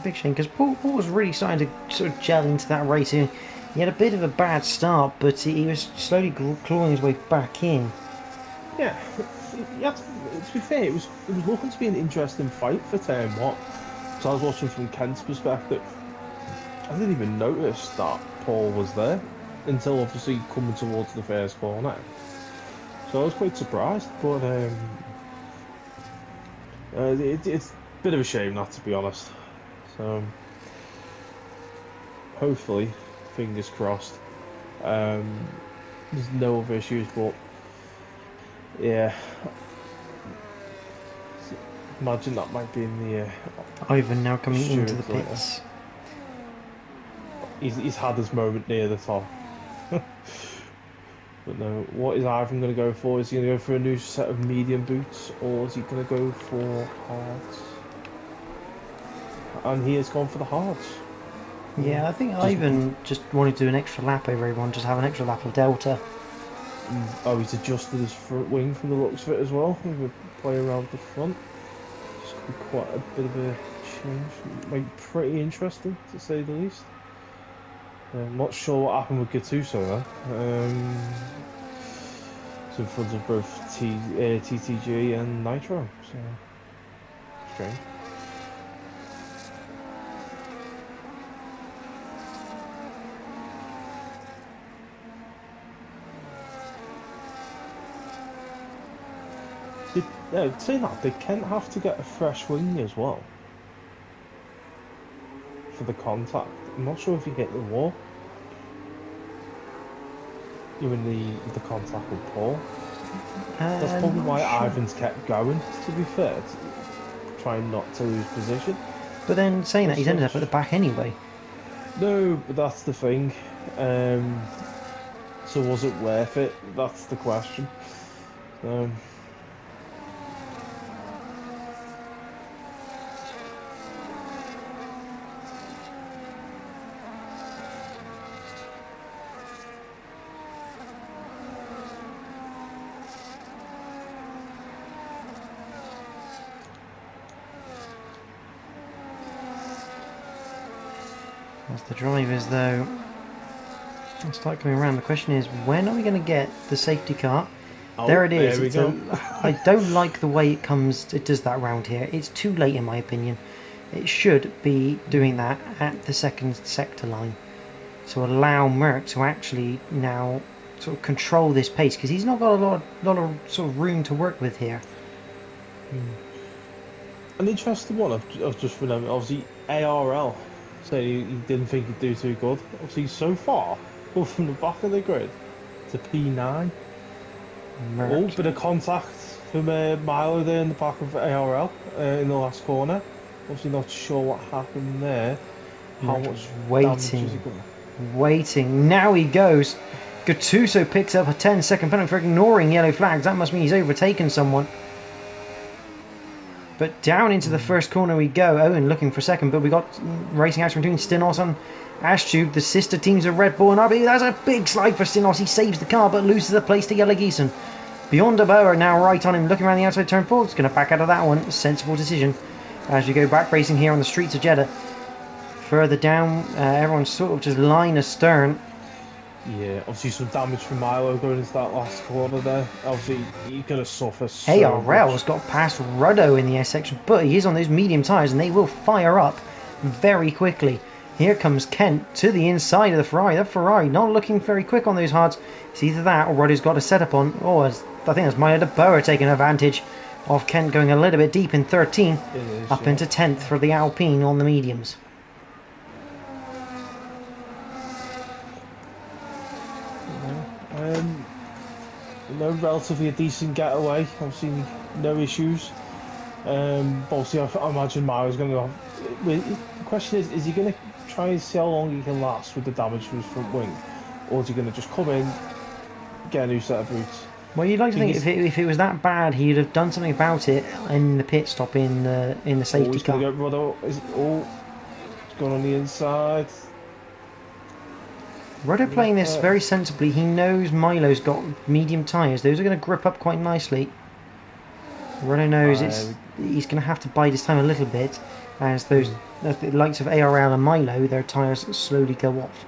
Big shame, because Paul was really starting to sort of gel into that race. He had a bit of a bad start, but he was slowly clawing his way back in. Yeah, to be fair, it was looking to be an interesting fight for turn 1. So I was watching from Kent's perspective. I didn't even notice that Paul was there until obviously coming towards the first corner. So I was quite surprised, but it's a bit of a shame, not to be honest. So hopefully, fingers crossed, there's no other issues, but yeah, imagine that might be in the Ivan now coming into the pits. He's had his moment near the top. But no, what is Ivan going to go for? Is he going to go for a new set of medium boots, or is he going to go for hards? And he has gone for the hards. Yeah, I think Ivan just wanted to do an extra lap over everyone, just have an extra lap of delta. Oh, he's adjusted his front wing from the looks of it as well. We're playing around the front. It's could be quite a bit of a change. Might be pretty interesting, to say the least. I'm not sure what happened with Gattuso there. It's in front of both TTG and Nitro, so strange. Saying that, they can have to get a fresh wing as well for the contact. I'm not sure if you get the wall. You're in the contact with Paul. That's probably why Ivan's kept going, to be fair, trying not to lose position. But then saying that, he's ended up at the back anyway. No, but that's the thing. So was it worth it? That's the question. As the drivers, though, start coming around, the question is, when are we going to get the safety car? Oh, there it is. There we go. I don't like the way it does that round here. It's too late, in my opinion. It should be doing that at the second sector line to allow Merck to actually now sort of control this pace, because he's not got a lot of sort of room to work with here. An interesting one I've just remembered, obviously ARL said he didn't think he'd do too good. Obviously so far, but from the back of the grid to P9. Merck. Oh, bit of contact from Milo there in the back of ARL in the last corner. Obviously not sure what happened there. How much damage is he going? Waiting. Now he goes. Gattuso picks up a 10-second penalty for ignoring yellow flags. That must mean he's overtaken someone. But down into the first corner we go. Owen looking for second, but we got racing action between Stinos and Ashtube, the sister teams of Red Bull and RB. That's a big slide for Stinos. He saves the car, but loses the place to Yellow Geeson. Beyond a Boa now right on him, looking around the outside turn 4. It's going to back out of that one. Sensible decision as you go back racing here on the streets of Jeddah. Further down, everyone's sort of just line astern. Yeah, obviously some damage from Milo going into that last corner there. Obviously, you're going to suffer so ARL much. has got past Ruddo in the S section, but he is on those medium tyres and they will fire up very quickly. Here comes Kent to the inside of the Ferrari. The Ferrari not looking very quick on those hards. It's either that or Ruddo's got a setup on. Oh, I think that's Milo de Boer taking advantage of Kent going a little bit deep in 13, up into 10th for the Alpine on the mediums. Relatively a decent getaway. Obviously, no issues. Obviously, I imagine Milo's going to go. The question is he going to try and see how long he can last with the damage to his front wing, or is he going to just come in, get a new set of boots? Well, you'd like to think if it was that bad, he'd have done something about it in the pit stop in the safety car. He's going on the inside. Ruddo playing this very sensibly. He knows Milo's got medium tyres. Those are going to grip up quite nicely. Ruddo knows he's going to have to bide his time a little bit as the likes of ARL and Milo, their tyres slowly go off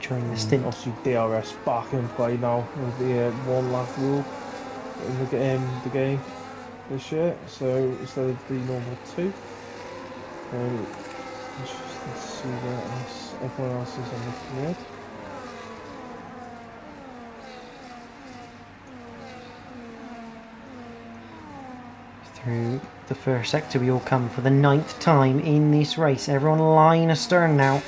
during the stint. Obviously DRS back in play now with the one lap rule in the game this year. So instead of the normal 2, let's see where else. Everyone else is on the grid. Through the first sector we all come for the 9th time in this race. Everyone line astern now.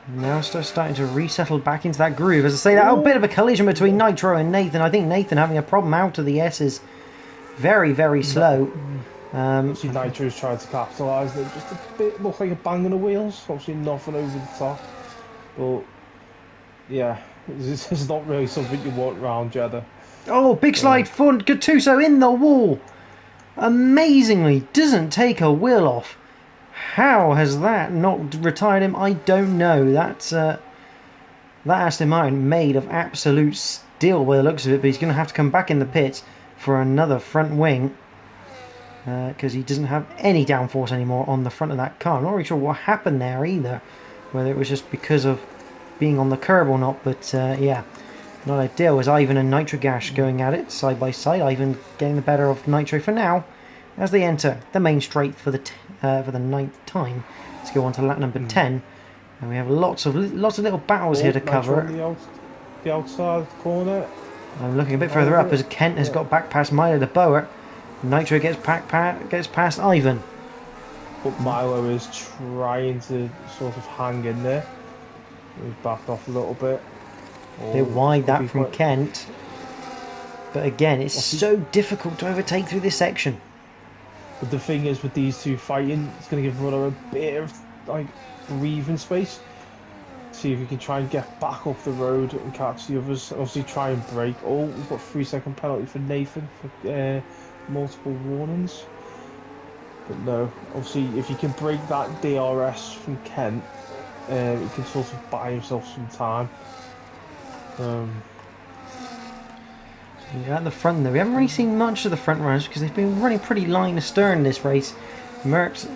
Now starting to resettle back into that groove. As I say, that bit of a collision between Nitro and Nathan. I think Nathan having a problem out of the S's. Very, very slow. Obviously Nitro's tried to capitalise. It just a bit looked like a bang on the wheels. Obviously nothing over the top. But yeah, this is not really something you want around Jeddah. Oh, big slide front. Gattuso in the wall. Amazingly, doesn't take a wheel off. How has that not retired him? I don't know. That Aston Martin made of absolute steel by the looks of it, but he's going to have to come back in the pits for another front wing because he doesn't have any downforce anymore on the front of that car. I'm not really sure what happened there either, whether it was just because of being on the curb or not, but yeah, not ideal. As Ivan and Nitrogash going at it side by side. Ivan getting the better of Nitro for now as they enter the main straight for the 9th time. Let's go on to lap number 10, and we have lots of little battles here to cover. The outside corner. I'm looking a bit further up as Kent has got back past Milo the Boer. Nitro gets past Ivan. But Milo is trying to sort of hang in there. He's backed off a little bit. A bit wide that from Kent. But again, it's so difficult to overtake through this section. But the thing is, with these two fighting, it's going to give Rudder a bit of like breathing space. See if he can try and get back up the road and catch the others. Obviously, try and break. Oh, we've got 3-second penalty for Nathan for multiple warnings. But no, obviously, if you can break that DRS from Kent, he can sort of buy himself some time. At the front though, we haven't really seen much of the front runners because they've been running pretty line astern this race. Merckx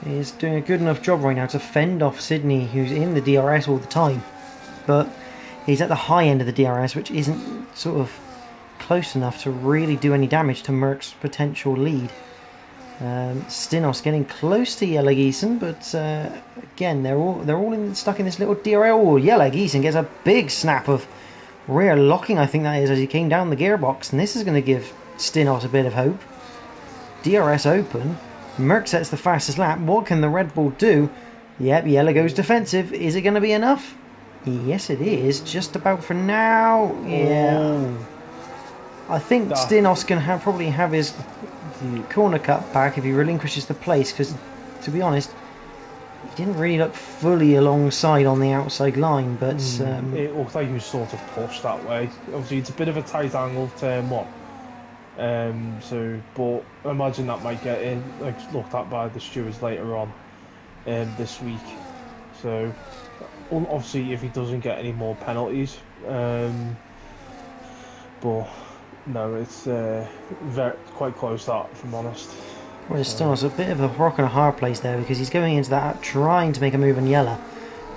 is doing a good enough job right now to fend off Sydney, who's in the DRS all the time, but he's at the high end of the DRS, which isn't sort of close enough to really do any damage to Merckx's potential lead. Stinos getting close to Yellow Geeson, but again they're all stuck in this little DRS. Oh, Yellow Geeson gets a big snap of rear locking, I think that is, as he came down the gearbox, and this is going to give Stinos a bit of hope. DRS open. Merckx sets the fastest lap. What can the Red Bull do? Yep, Yellow goes defensive. Is it going to be enough? Yes, it is. Just about for now. Yeah. Oh. I think Stinos can probably have his corner cut back if he relinquishes the place, because, to be honest, he didn't really look fully alongside on the outside line, but it looked like he was sort of pushed that way. Obviously, it's a bit of a tight angle turn one. But I imagine that might get looked at by the stewards later on this week. So obviously, if he doesn't get any more penalties, but no, it's quite close that, if I'm honest. Well, Stinos a bit of a rock and a hard place there, because he's going into that trying to make a move on Yellow.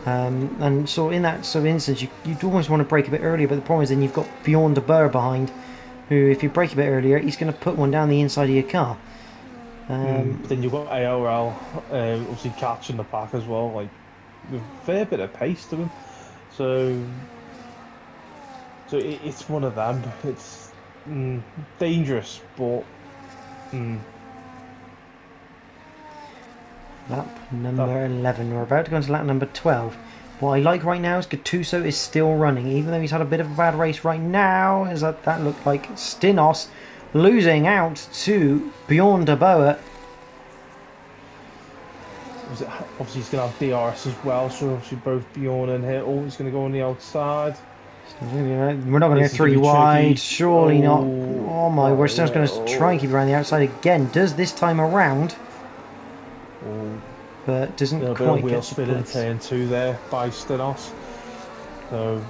And so in that sort of instance, you'd almost want to break a bit earlier, but the problem is then you've got Bjorn de Boer behind, who, if you break a bit earlier, he's going to put one down the inside of your car. Then you've got AOL obviously catching the pack as well, like with a fair bit of pace to him. So it's one of them. It's dangerous, but lap number 11. We're about to go into lap number 12. What I like right now is Gattuso is still running, even though he's had a bit of a bad race right now. As that looked like Stinos losing out to Bjorn de Boer. Obviously he's going to have DRS as well, so obviously both Bjorn and Hittel is going to go on the outside. We're not going to go 3 wide, tricky. Surely not. Oh my word, Stinos going to try and keep around the outside again. Does this time around. But doesn't quite get wheel spin in turn 2 there by Stinos. So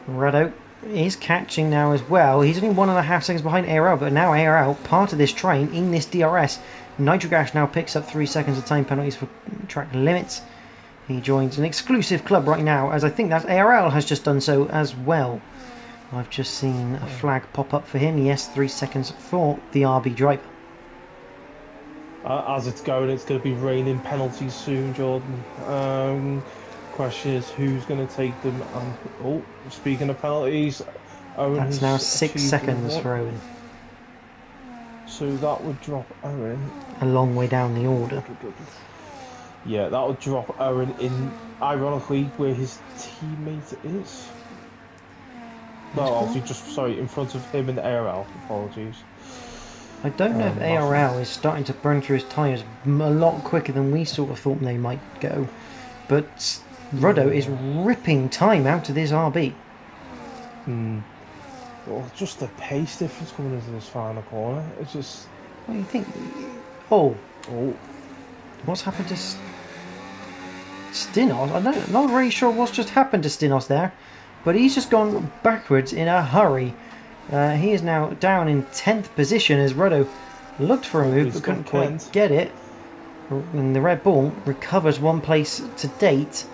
Rado is catching now as well. He's only 1.5 seconds behind ARL, but now ARL, part of this train in this DRS. Nitrogash now picks up 3 seconds of time penalties for track limits. He joins an exclusive club right now, as I think that ARL has just done so as well. I've just seen a flag pop up for him. Yes, 3 seconds for the RB driver. As it's going to be raining penalties soon, Jordan. Question is, who's going to take them? Speaking of penalties, Owen that's now 6 seconds for Owen. So that would drop Owen a long way down the order. Yeah, that would drop Owen in, ironically, where his teammate is. No, obviously in front of him and ARL. Apologies. I don't know if ARL is starting to burn through his tyres a lot quicker than we sort of thought they might go. But Ruddo is ripping time out of this RB. Well, just the pace difference coming into this final corner. It's just... What do you think? What's happened to Stinos? I'm not really sure what's just happened to Stinos there. But he's just gone backwards in a hurry. He is now down in 10th position as Ruddo looked for a move but couldn't quite get it. And the Red Bull recovers 1 place to date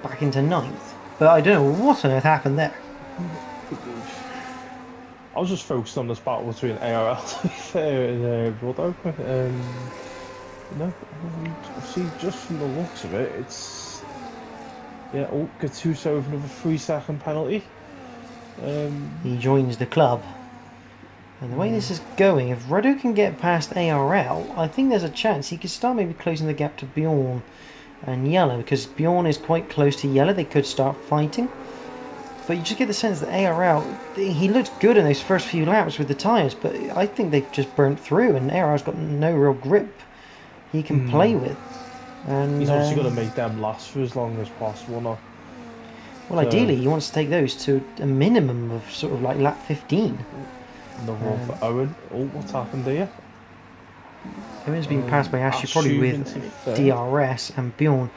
back into 9th. But I don't know what on earth happened there. I was just focused on this battle between ARL to be fair and Ruddo. No, see, just from the looks of it, it's Yeah, oh, Gattuso with another 3-second penalty. He joins the club. And the way this is going, if Redo can get past ARL, I think there's a chance he could start maybe closing the gap to Bjorn and Yellow, because Bjorn is quite close to Yellow. They could start fighting. But you just get the sense that ARL, he looked good in those first few laps with the tyres, but I think they've just burnt through, and ARL's got no real grip he can play with. And he's obviously got to make them last for as long as possible now. Well, ideally, he wants to take those to a minimum of sort of like lap 15. Another one for Owen. Oh, what's happened there? Owen's been passed by Ashley, probably with DRS, and Bjorn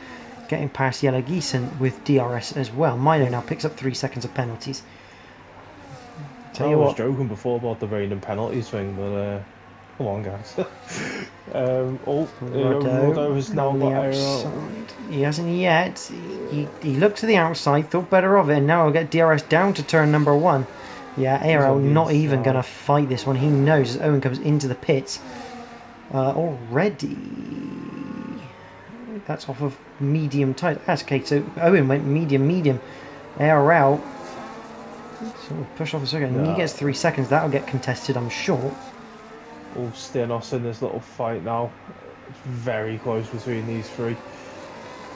getting past Yellow Geeson with DRS as well. Milo now picks up 3 seconds of penalties. I was joking before about the rain and penalties thing, but come on, guys. Rodo has now got outside. He hasn't yet. He looked to the outside, thought better of it, and now he'll get DRS down to turn number 1. Yeah, ARL not even going to fight this one. He knows as Owen comes into the pits already. That's off of medium tight. That's okay, so Owen went medium. ARL sort of push off a second. And he gets 3 seconds. That'll get contested, I'm sure. Oh, Stenos in this little fight now. It's very close between these three.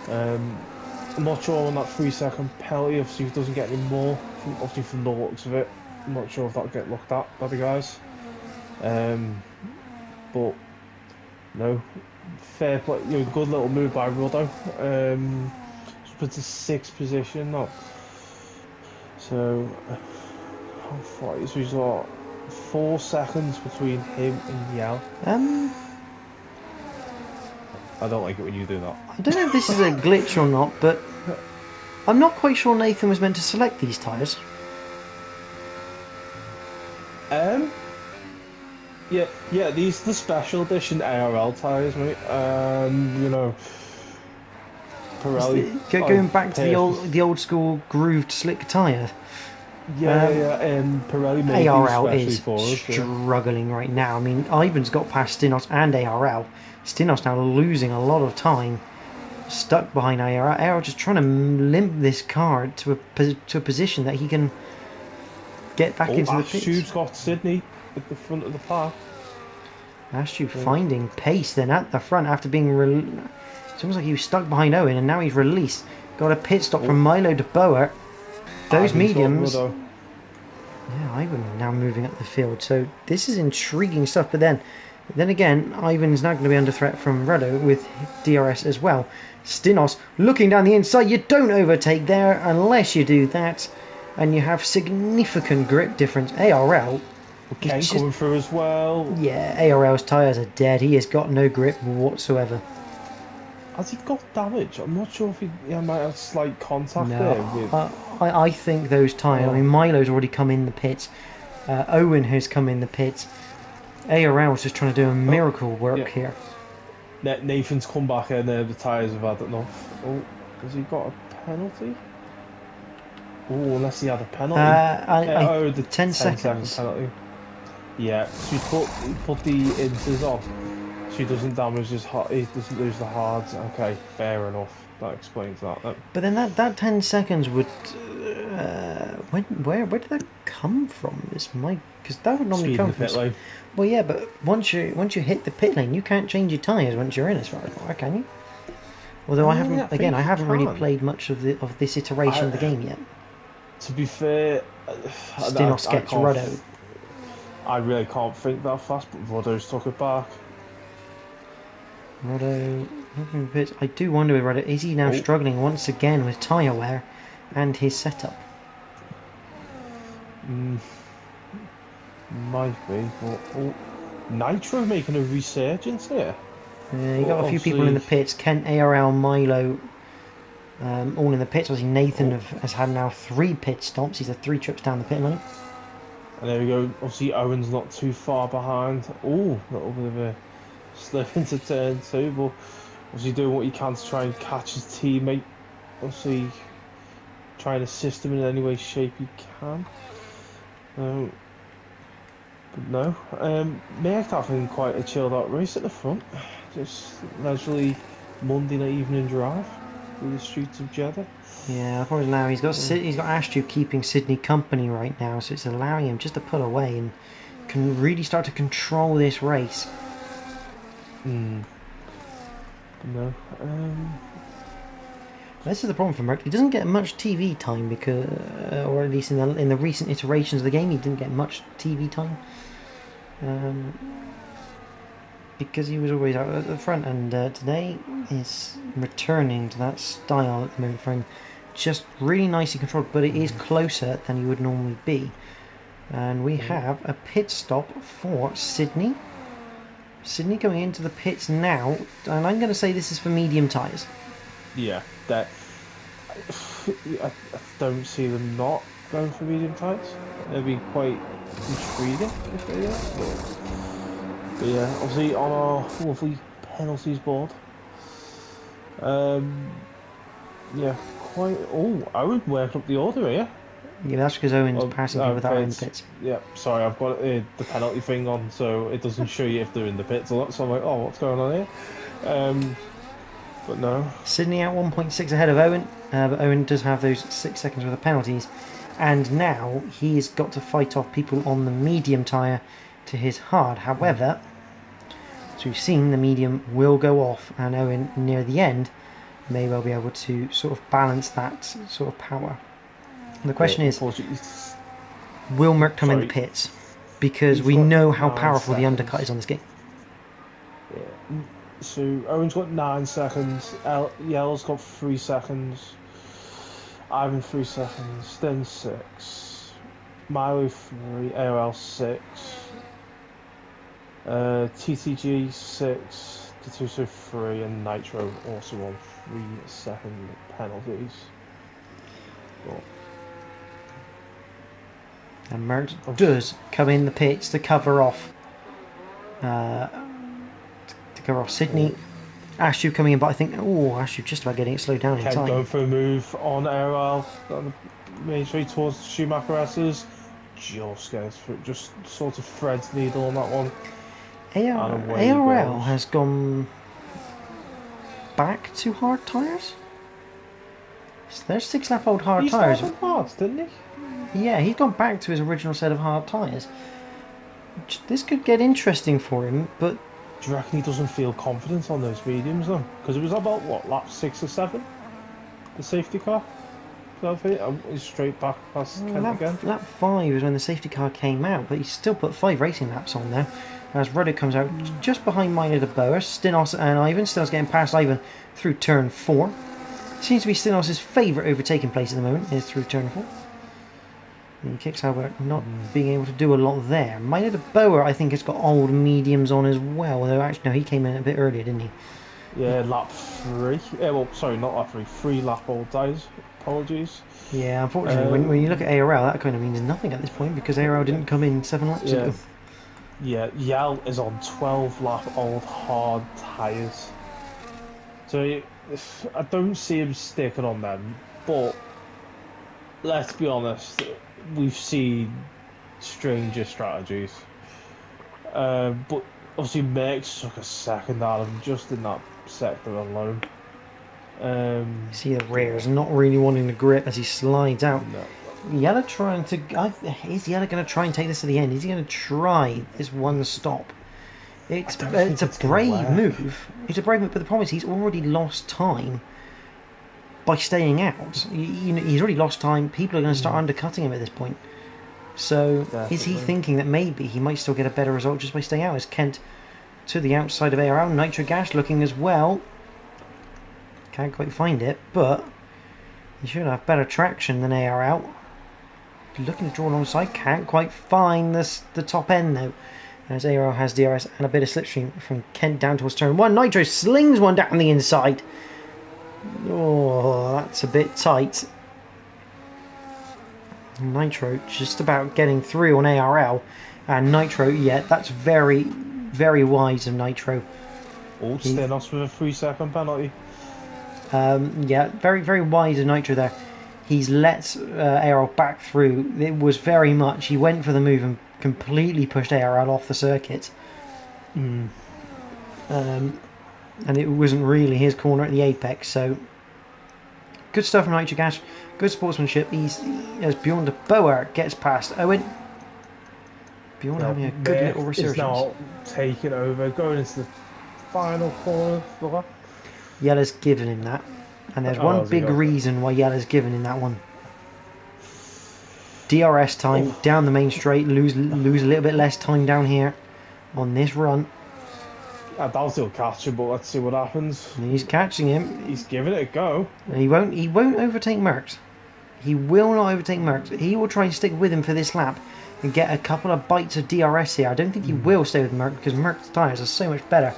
I'm not sure on that 3-second penalty, obviously if he doesn't get any more, obviously from the looks of it. I'm not sure if that'll get looked at by the guys. But no, fair play, good little move by Rodo. Just puts a 6th position now. So how far is he's got 4 seconds between him and Yell. I don't like it when you do that. I don't know if this is a glitch or not, but I'm not quite sure Nathan was meant to select these tyres. Yeah, these are the special edition ARL tyres, mate. Pirelli. Going back to the old school grooved slick tyre. Pirelli made ARL these is for us, struggling right now. I mean, Ivan's got past Stinos and ARL. Stinos now losing a lot of time, stuck behind ARL. ARL just trying to limp this car to a position that he can get back into the pits. Ashtube's got Sydney at the front of the pack. Ashtube finding pace then at the front after being it's almost like he was stuck behind Owen and now he's released. Got a pit stop from Milo to Boer. Those mediums. Yeah, Ivan now moving up the field. So this is intriguing stuff. But then again, Ivan's now going to be under threat from Ruddo with DRS as well. Stinos looking down the inside. You don't overtake there unless you do that. And you have significant grip difference. ARL. Ken coming through as well. Yeah, ARL's tyres are dead. He has got no grip whatsoever. Has he got damage? I'm not sure if he might have slight contact there. With... I think those tyres... I mean, Milo's already come in the pits. Owen has come in the pits. ARL's just trying to do a miracle work here. Nathan's come back and the tyres have had enough. Oh, has he got a penalty? Oh, unless he had a penalty. The 10 seconds. Penalty. Yeah, so he put the inters on. So he doesn't damage his hard, he doesn't lose the hards. Okay, fair enough. That explains that. But then that 10 seconds would where did that come from? Because that would normally come from pit lane. Well, yeah, but once you hit the pit lane, you can't change your tyres once you're in as far as far, can you? Although I haven't really played much of this iteration of the game yet. To be fair, Stinos gets Ruddo. I really can't think that fast, but Ruddo's took it back. Ruddo, I do wonder with Ruddo, is he now struggling once again with tyre wear and his setup? Might be, but Nitro making a resurgence here. Yeah, you got a few people in the pits. Kent, ARL, Milo, all in the pits. Obviously, Nathan has had now 3 pit stops. He's had 3 trips down the pit lane. And there we go. Obviously, Owen's not too far behind. Oh, a little bit of a slip into turn 2, but obviously doing what he can to try and catch his teammate. Obviously, try and assist him in any way, shape he can. But no, Merck having quite a chilled out race at the front. Just leisurely Monday night evening drive. through the streets of Jeddah. Yeah, of course now he's got Astro keeping Sydney company right now, so it's allowing him just to pull away and can really start to control this race. No. This is the problem for Merck. He doesn't get much TV time because, or at least in the recent iterations of the game, he didn't get much TV time. Because he was always out at the front, and today is returning to that style at the moment for him. Just really nicely controlled, but it is closer than he would normally be. And we have a pit stop for Sydney. Sydney going into the pits now, and I'm going to say this is for medium tyres. Yeah, I don't see them not going for medium tyres. It'd be quite intriguing if they are. But yeah, obviously on our lovely penalties board. Yeah, quite. Oh, Owen worked up the order here. Yeah, that's because Owen's passing people without in the pits. Yeah, sorry, I've got the penalty thing on, so it doesn't show you if they're in the pits or not. So I'm like, oh, what's going on here? But no. Sydney out 1.6 ahead of Owen, but Owen does have those 6 seconds worth of penalties, and now he's got to fight off people on the medium tyre to his hard. However, as we've seen, the medium will go off, and Owen near the end may well be able to sort of balance that sort of power. And the question is, will Merck come in the pits? Because we know how powerful the undercut is on this game. Yeah. So Owen's got 9 seconds, Yellow's got 3 seconds, Ivan 3 seconds, then 6, Milo 3, AOL 6, TTG 6, Datuso 3, and Nitro also on 3-second penalties. But and Merck does come in the pits to cover off Sydney. Ashu coming in, but I think Ashu just about getting it slowed down in time. Going for a move on AOL, made straight towards Schumacher S's. Just sort of threads needle on that one. ARL has gone back to hard tyres. So there's 6-lap old hard tyres. He started hards, didn't he? Yeah, he's gone back to his original set of hard tyres. This could get interesting for him, but do you reckon he doesn't feel confident on those mediums though? Because it was about what, lap 6 or 7? The safety car? He's straight back past Kent again. Lap 5 is when the safety car came out, but he's still put 5 racing laps on there. As Rudder comes out just behind Minor de Boer, Stinos and Ivan. Stinos getting past Ivan through turn 4. Seems to be Stinos' favourite overtaking place at the moment is through turn 4. And he kicks Albert not being able to do a lot there. Minor de Boer, I think, has got old mediums on as well. Although actually, no, he came in a bit earlier, didn't he? Yeah, lap 3. Well, sorry, not lap 3. 3 lap old tyres. Apologies. Yeah, unfortunately, when you look at ARL, that kind of means nothing at this point because ARL didn't come in 7 laps ago. Yeah, Yell is on 12 lap old hard tyres. So I don't see him sticking on them, but let's be honest, we've seen stranger strategies. But obviously Merckx took a second out of him just in that sector alone. See the rears not really wanting to grip as he slides out. No. Yella trying to... is Yella going to try and take this to the end? Is he going to try this one stop? It's a brave move. It's a brave move, but the problem is he's already lost time by staying out. He's already lost time. People are going to start undercutting him at this point. So Definitely. Is he thinking that maybe he might still get a better result just by staying out? As Kent to the outside of ARL. Nitro Gas looking as well. Can't quite find it, but he should have better traction than ARL. Looking to draw alongside, can't quite find the top end though. As ARL has DRS and a bit of slipstream from Kent down towards turn 1. Nitro slings one down the inside. Oh, that's a bit tight. Nitro just about getting through on ARL. And Nitro, that's very, very wise of Nitro. Old Stenos with a 3-second penalty. Very, very wise of Nitro there. He's let ARL back through. It was very much, he went for the move and completely pushed ARL off the circuit. And it wasn't really his corner at the apex, so good stuff from Nitric Ash. Good sportsmanship. As Bjorn de Boer gets past Owen. Bjorn having a good little resurgence. Is now taking over, going into the final corner of the lap. Yella's given him that. And there's one big reason why Yella's given him that one. DRS time down the main straight, lose a little bit less time down here on this run. I doubt he'll catch him, but let's see what happens. He's catching him. He's giving it a go. He won't overtake Merckx. He will not overtake Merckx. He will try and stick with him for this lap and get a couple of bites of DRS here. I don't think he will stay with Merckx because Merckx's tyres are so much better.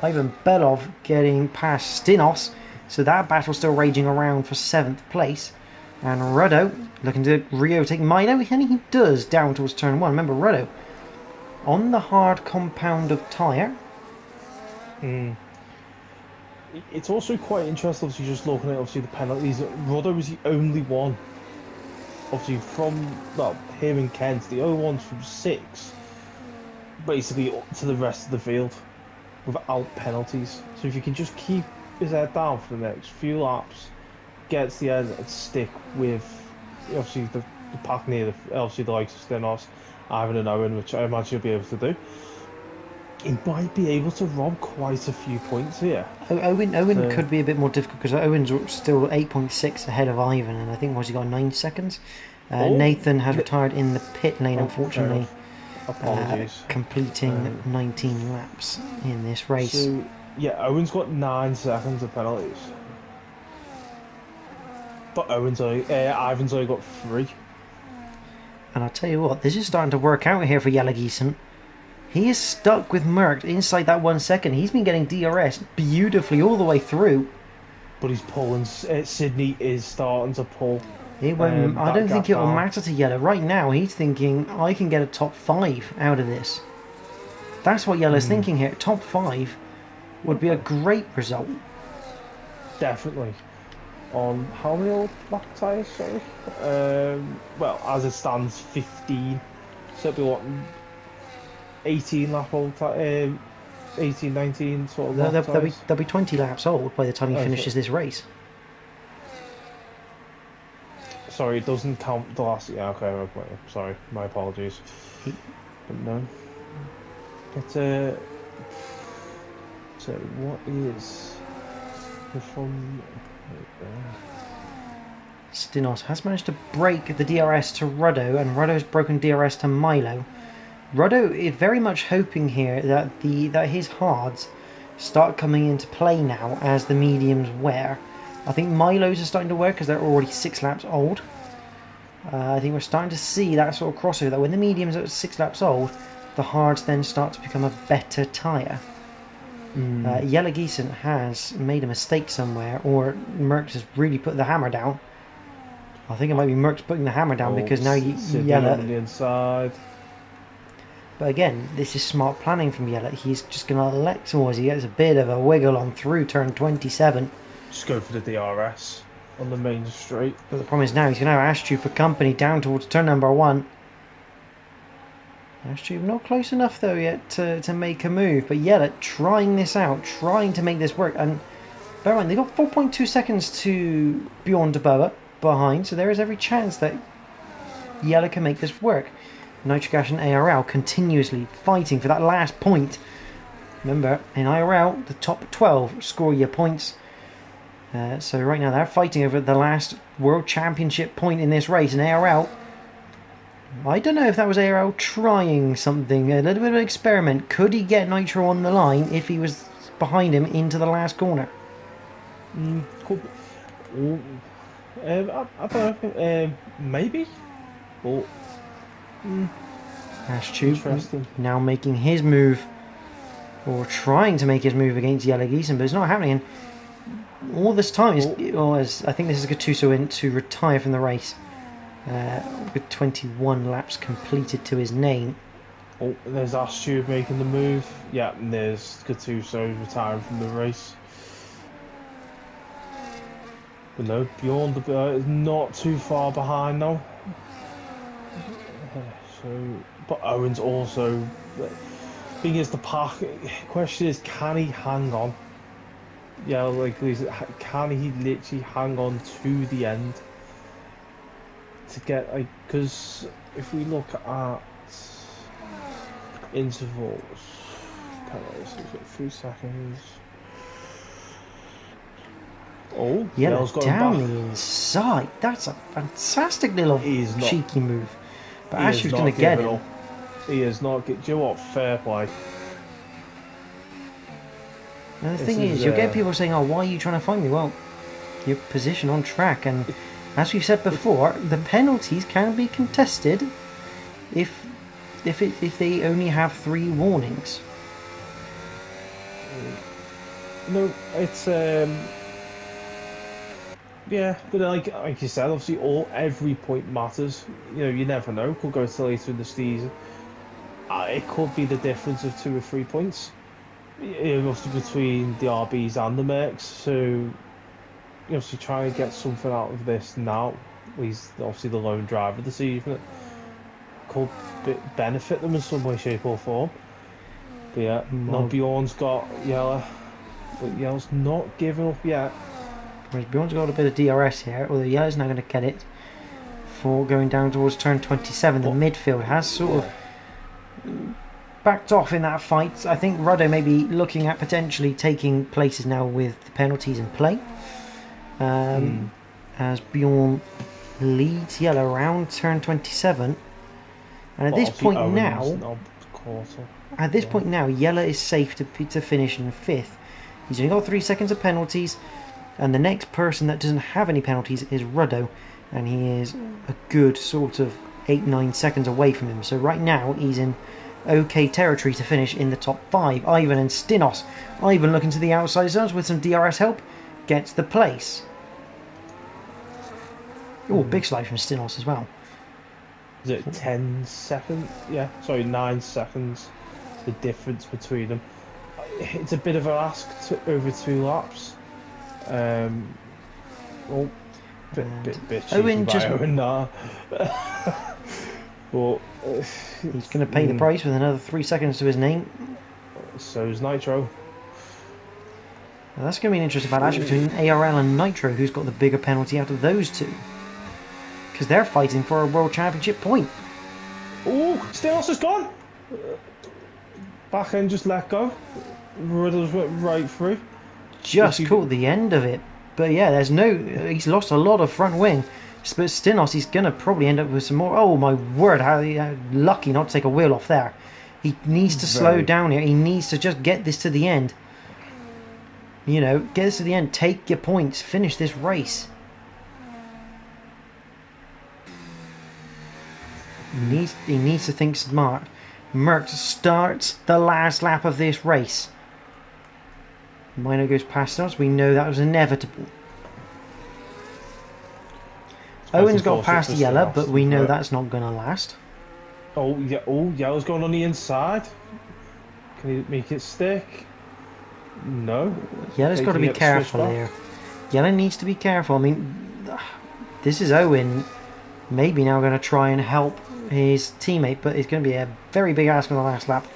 Ivan Belov getting past Stinos, so that battle's still raging around for 7th place. And Ruddo looking to re-overtake Milo, and he does down towards turn 1. Remember, Ruddo on the hard compound of tyre. It's also quite interesting, obviously, just looking at the penalties. Ruddo was the only one, obviously, from him and Kent, the only ones from 6, basically up to the rest of the field without penalties. So if you can just keep his head down for the next few laps, get to the end and stick with obviously the pack near the likes of Stenos, Ivan and Owen, which I imagine you'll be able to do, he might be able to rob quite a few points here. Owen could be a bit more difficult because Owen's still 8.6 ahead of Ivan, and I think he got 9 seconds. Nathan has retired in the pit lane, unfortunately. Apologies. Completing 19 laps in this race. So, yeah, Owen's got 9 seconds of penalties. But Ivan's only got 3. And I'll tell you what, this is starting to work out here for Jelle. He is stuck with Merckx inside that 1 second. He's been getting DRS beautifully all the way through. But he's pulling. Sydney is starting to pull. It won't, I don't think it will matter to Jelle. Right now, he's thinking, I can get a top 5 out of this. That's what Jelle's thinking here. Top 5 would be a great result. Definitely. On how many old lap tyres, sorry? Well, as it stands, 15. So it'll be what, 18 lap old, 18, 19 sort of lap tyres? They'll be 20 laps old by the time he finishes this race. Sorry, it doesn't count the last... Yeah, okay, sorry, my apologies. But no. But, so what is... from... Stinos has managed to break the DRS to Ruddo, and Ruddo's broken DRS to Milo. Ruddo is very much hoping here that his hards start coming into play now as the mediums wear. I think Milo's are starting to work because they're already 6 laps old. I think we're starting to see that sort of crossover, that when the mediums are 6 laps old, the hards then start to become a better tyre. Jelle has made a mistake somewhere, or Merckx has really put the hammer down. I think it might be Merckx putting the hammer down because now Jelle... on the inside. But again, this is smart planning from Jelle. He's just going to let towards, he gets a bit of a wiggle on through turn 27. Just go for the DRS on the main straight. But the problem is now he's going to have Astube for company down towards turn number 1. Astube not close enough though yet to make a move. But Jelle trying this out, trying to make this work. And bear in mind, they've got 4.2 seconds to Bjorn de Boer behind. So there is every chance that Jelle can make this work. Nitric Ash and ARL continuously fighting for that last point. Remember, in IRL, the top 12 score your points. So right now they're fighting over the last World Championship point in this race. And ARL, I don't know if that was ARL trying something, a little bit of an experiment. Could he get Nitro on the line if he was behind him into the last corner? Could be. I don't know. Maybe. But... Astube now making his move, or trying to make his move against Jelle, but it's not happening. All this time is, I think this is Gattuso in to retire from the race with 21 laps completed to his name. Oh, there's Astube making the move. Yeah, and there's Gattuso retiring from the race. But no, Bjorn is not too far behind now. So, but Owen's also... Thing is, the park... Question is, can he hang on? yeah, like, can he literally hang on to the end to get, like, because if we look at intervals, penalties, 3 seconds. Oh, Yellow Yale's got him down back. the inside. That's a fantastic little He is not. cheeky move. But He is Ashew's going not to get giving him. up. He is not. Do you know what? Fair play. And the This thing is. is, you'll get people saying, "Oh, why are you trying to find me?" Well, your position on track, and as we've said before, the penalties can be contested if they only have 3 warnings. No, it's yeah, but like you said, obviously every point matters. You know, you never know. Could go to later in the season. It could be the difference of 2 or 3 points. Obviously between the RBs and the Mercs. So you obviously try and get something out of this now. He's obviously the lone driver this evening. Could benefit them in some way, shape, or form. But yeah, no, Bjorn's got Yella, but Yella's not giving up yet. Bjorn's got a bit of DRS here, although Yella's now going to get it for going down towards turn 27. The midfield has sort of backed off in that fight. I think Ruddo may be looking at potentially taking places now with the penalties in play. As Bjorn leads Yella around turn 27. And at this point now, Yella is safe to finish in 5th. He's only got 3 seconds of penalties, and the next person that doesn't have any penalties is Ruddo, and he is a good sort of 8-9 seconds away from him. So right now he's in okay territory to finish in the top 5. Ivan and Stinos. Ivan looking to the outside zones with some DRS help, gets the place. Oh, big slide from Stinos as well. Is it 10 seconds? Yeah, sorry, 9 seconds. The difference between them. It's a bit of an ask over 2 laps. Bit Owen by just. Owen now. But he's going to pay the price with another 3 seconds to his name. So's Nitro. Well, that's going to be an interesting battle actually between ARL and Nitro, who's got the bigger penalty out of those two. Because they're fighting for a World Championship point. Oh, Stinos is gone! Back end just let go. Rudder's went right through. Just caught the end of it. But yeah, he's lost a lot of front wing. But Stinos, he's going to probably end up with some more. Oh my word, how lucky not to take a wheel off there. He needs to slow down here. He needs to just get this to the end. You know, get this to the end. Take your points. Finish this race. He needs to think smart. Merckx starts the last lap of this race. Minor goes past us. We know that was inevitable. Owen's got past Yella, but we know that's not going to last. Oh, yeah. Oh, Yella's going on the inside. Can he make it stick? No. Yella's got to be careful here. Yella needs to be careful. I mean, this is Owen maybe now going to try and help his teammate, but it's going to be a very big ask on the last lap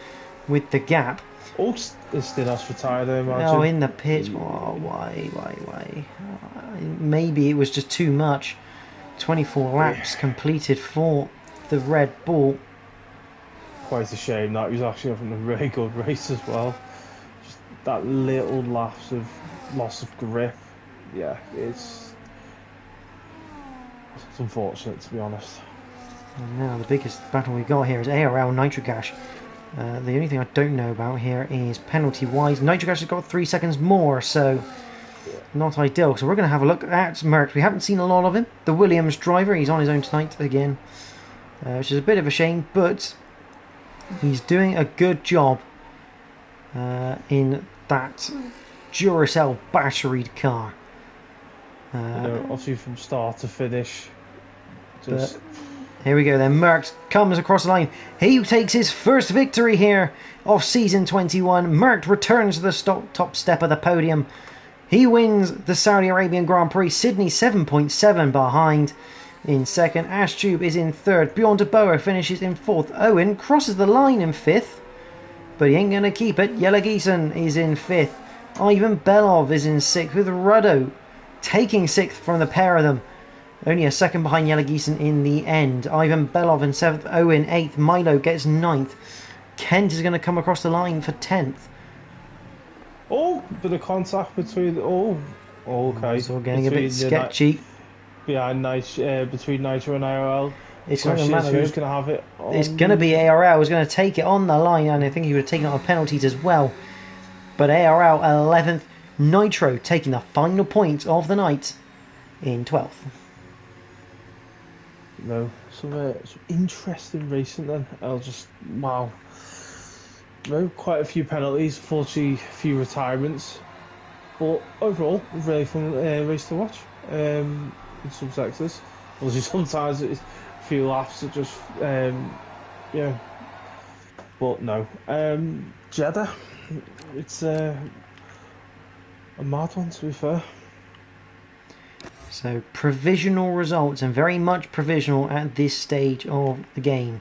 with the gap. Oh, is Stinos retired there, imagine? Oh, in the pit. Oh, why? Maybe it was just too much. 24 laps completed for the Red Bull. Quite a shame that. He was actually having a really good race as well. Just that little loss of grip. Yeah, it's unfortunate, to be honest. And now the biggest battle we've got here is ARL Nitrogash. The only thing I don't know about here is penalty-wise. Nitrogash has got 3 seconds more, so not ideal. So we're going to have a look at Merckx. We haven't seen a lot of him. The Williams driver, he's on his own tonight again, which is a bit of a shame, but he's doing a good job in that Duracell batteried car. Obviously from start to finish. Just... Here we go then. Merckx comes across the line. He takes his first victory here of season 21. Merckx returns to the top step of the podium. He wins the Saudi Arabian Grand Prix. Sydney 7.7 behind in second. Ashtube is in third. Bjorn de Boer finishes in fourth. Owen crosses the line in fifth, but he ain't going to keep it. Jelle Giesen is in fifth. Ivan Belov is in 6th with Ruddo taking 6th from the pair of them. Only a second behind Yelagisen in the end. Ivan Belov in 7th, Owen 8th, Milo gets 9th. Kent is going to come across the line for 10th. Oh, bit of contact between. Oh, okay. It's all getting a bit sketchy. Between Nitro and IRL. It's not going to matter. Who's going to have it? It's going to be ARL. Who's going to take it on the line, and I think he would have taken it on penalties as well. But ARL 11th, Nitro taking the final point of the night in 12th. No, some interesting racing then. Wow. No, quite a few penalties, 40 few retirements. But overall, really fun race to watch in some sectors. Obviously, sometimes it's a few laughs at just, yeah. But no. Jeddah, it's a mad one to be fair. So provisional results, and very much provisional at this stage of the game.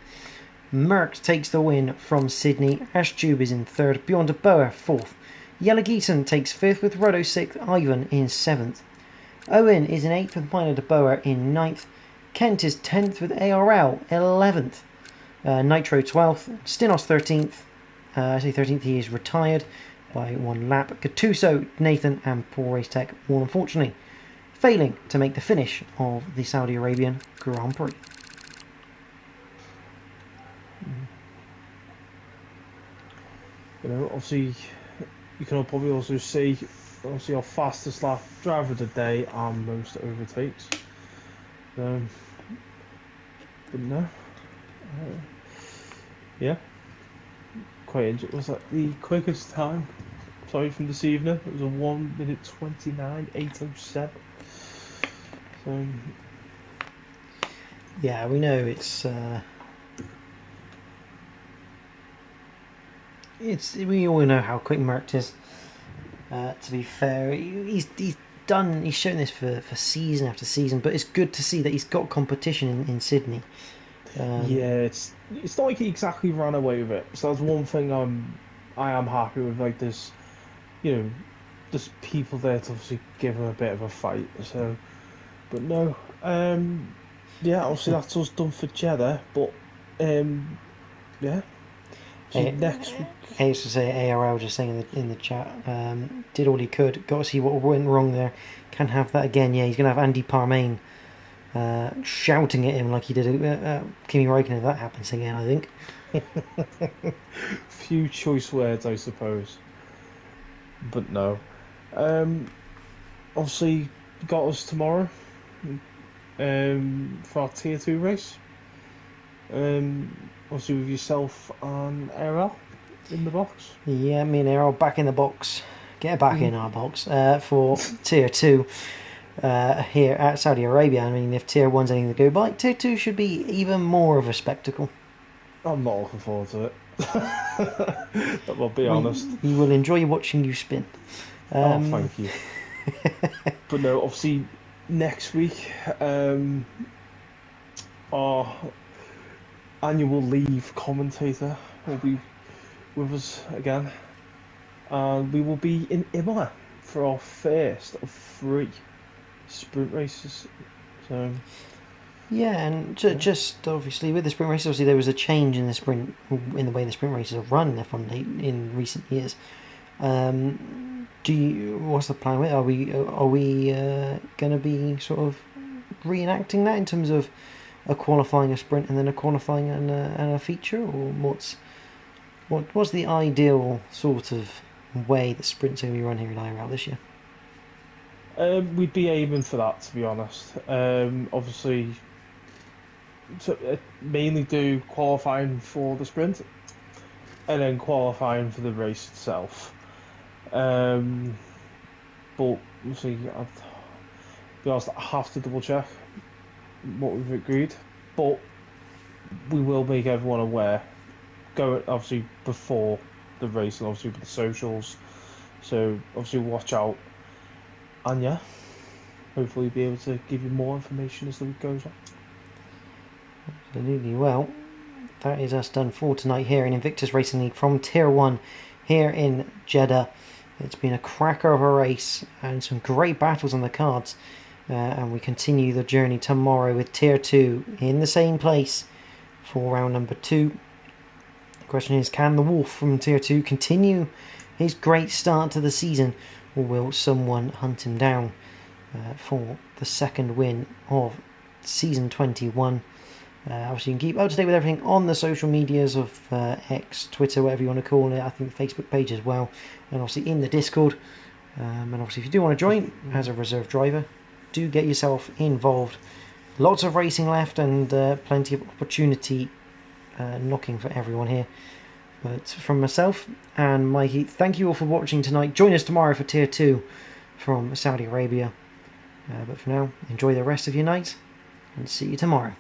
Merckx takes the win from Sydney. Ashtube is in 3rd. Beyond de Boer 4th. Yelagisen takes 5th with Ruddo 6th. Ivan in 7th. Owen is in 8th with Milo de Boer in 9th. Kent is 10th with ARL 11th. Nitro 12th. Stinos 13th. I say 13th, he is retired by 1 lap. Gattuso, Nathan and Paul Racetech all unfortunately failing to make the finish of the Saudi Arabian Grand Prix. You know, obviously, you can probably also see, obviously, our fastest lap driver of the day and most overtakes. But no, yeah, quite interesting. Was that the quickest time? Sorry, from this evening. It was a 1:29.807. So yeah, we know it's we all know how quick Merckx is. To be fair, he's shown this for season after season, but it's good to see that he's got competition in Sydney. Yeah, it's not like he exactly ran away with it. So that's one thing I am happy with. Like there's people there to obviously give him a bit of a fight. So, but no, yeah, obviously that's us done for Jeddah. But yeah. So next week. I used to say ARL just saying in the chat, did all he could. Got to see what went wrong there. Can't have that again. Yeah, he's going to have Andy Parmain shouting at him like he did Kimi Räikkönen if that happens again, I think. Few choice words, I suppose. But no. Obviously, got us tomorrow for our Tier 2 race. Obviously with yourself and Errol in the box. Yeah, me and Errol back in the box. Get back in our box for Tier 2 here at Saudi Arabia. I mean, if Tier 1's anything to go by, Tier 2 should be even more of a spectacle. I'm not looking forward to it. I'll be honest. We will enjoy watching you spin. Thank you. But no, obviously next week our annual leave commentator will be with us again, and we will be in Imola for our first of 3 sprint races. So yeah, and just obviously with the sprint races, obviously there was a change in the way the sprint races are run in recent years. What's the plan with it? Are we going to be sort of reenacting that in terms of a qualifying, a sprint, and then a qualifying and a feature, or what's the ideal sort of way that sprints are going to be run here in IRL this year? We'd be aiming for that, to be honest. Obviously, mainly do qualifying for the sprint, and then qualifying for the race itself. But obviously, I'll be honest, I have to double check what we've agreed, but we will make everyone aware. Go obviously before the race and obviously with the socials. So obviously watch out, and yeah, hopefully be able to give you more information as the week goes on. Absolutely. Well, that is us done for tonight here in Invictus Racing League from Tier 1 here in Jeddah. It's been a cracker of a race and some great battles on the cards. And we continue the journey tomorrow with Tier 2 in the same place for round number 2. The question is, can the Wolf from Tier 2 continue his great start to the season, or will someone hunt him down for the second win of Season 21? Obviously, you can keep up to date with everything on the social medias of X, Twitter, whatever you want to call it. I think the Facebook page as well, and obviously in the Discord. And obviously, if you do want to join as a reserve driver, do get yourself involved. Lots of racing left and plenty of opportunity knocking for everyone here. But from myself and Mikey, thank you all for watching tonight. Join us tomorrow for Tier 2 from Saudi Arabia. But for now, enjoy the rest of your night and see you tomorrow.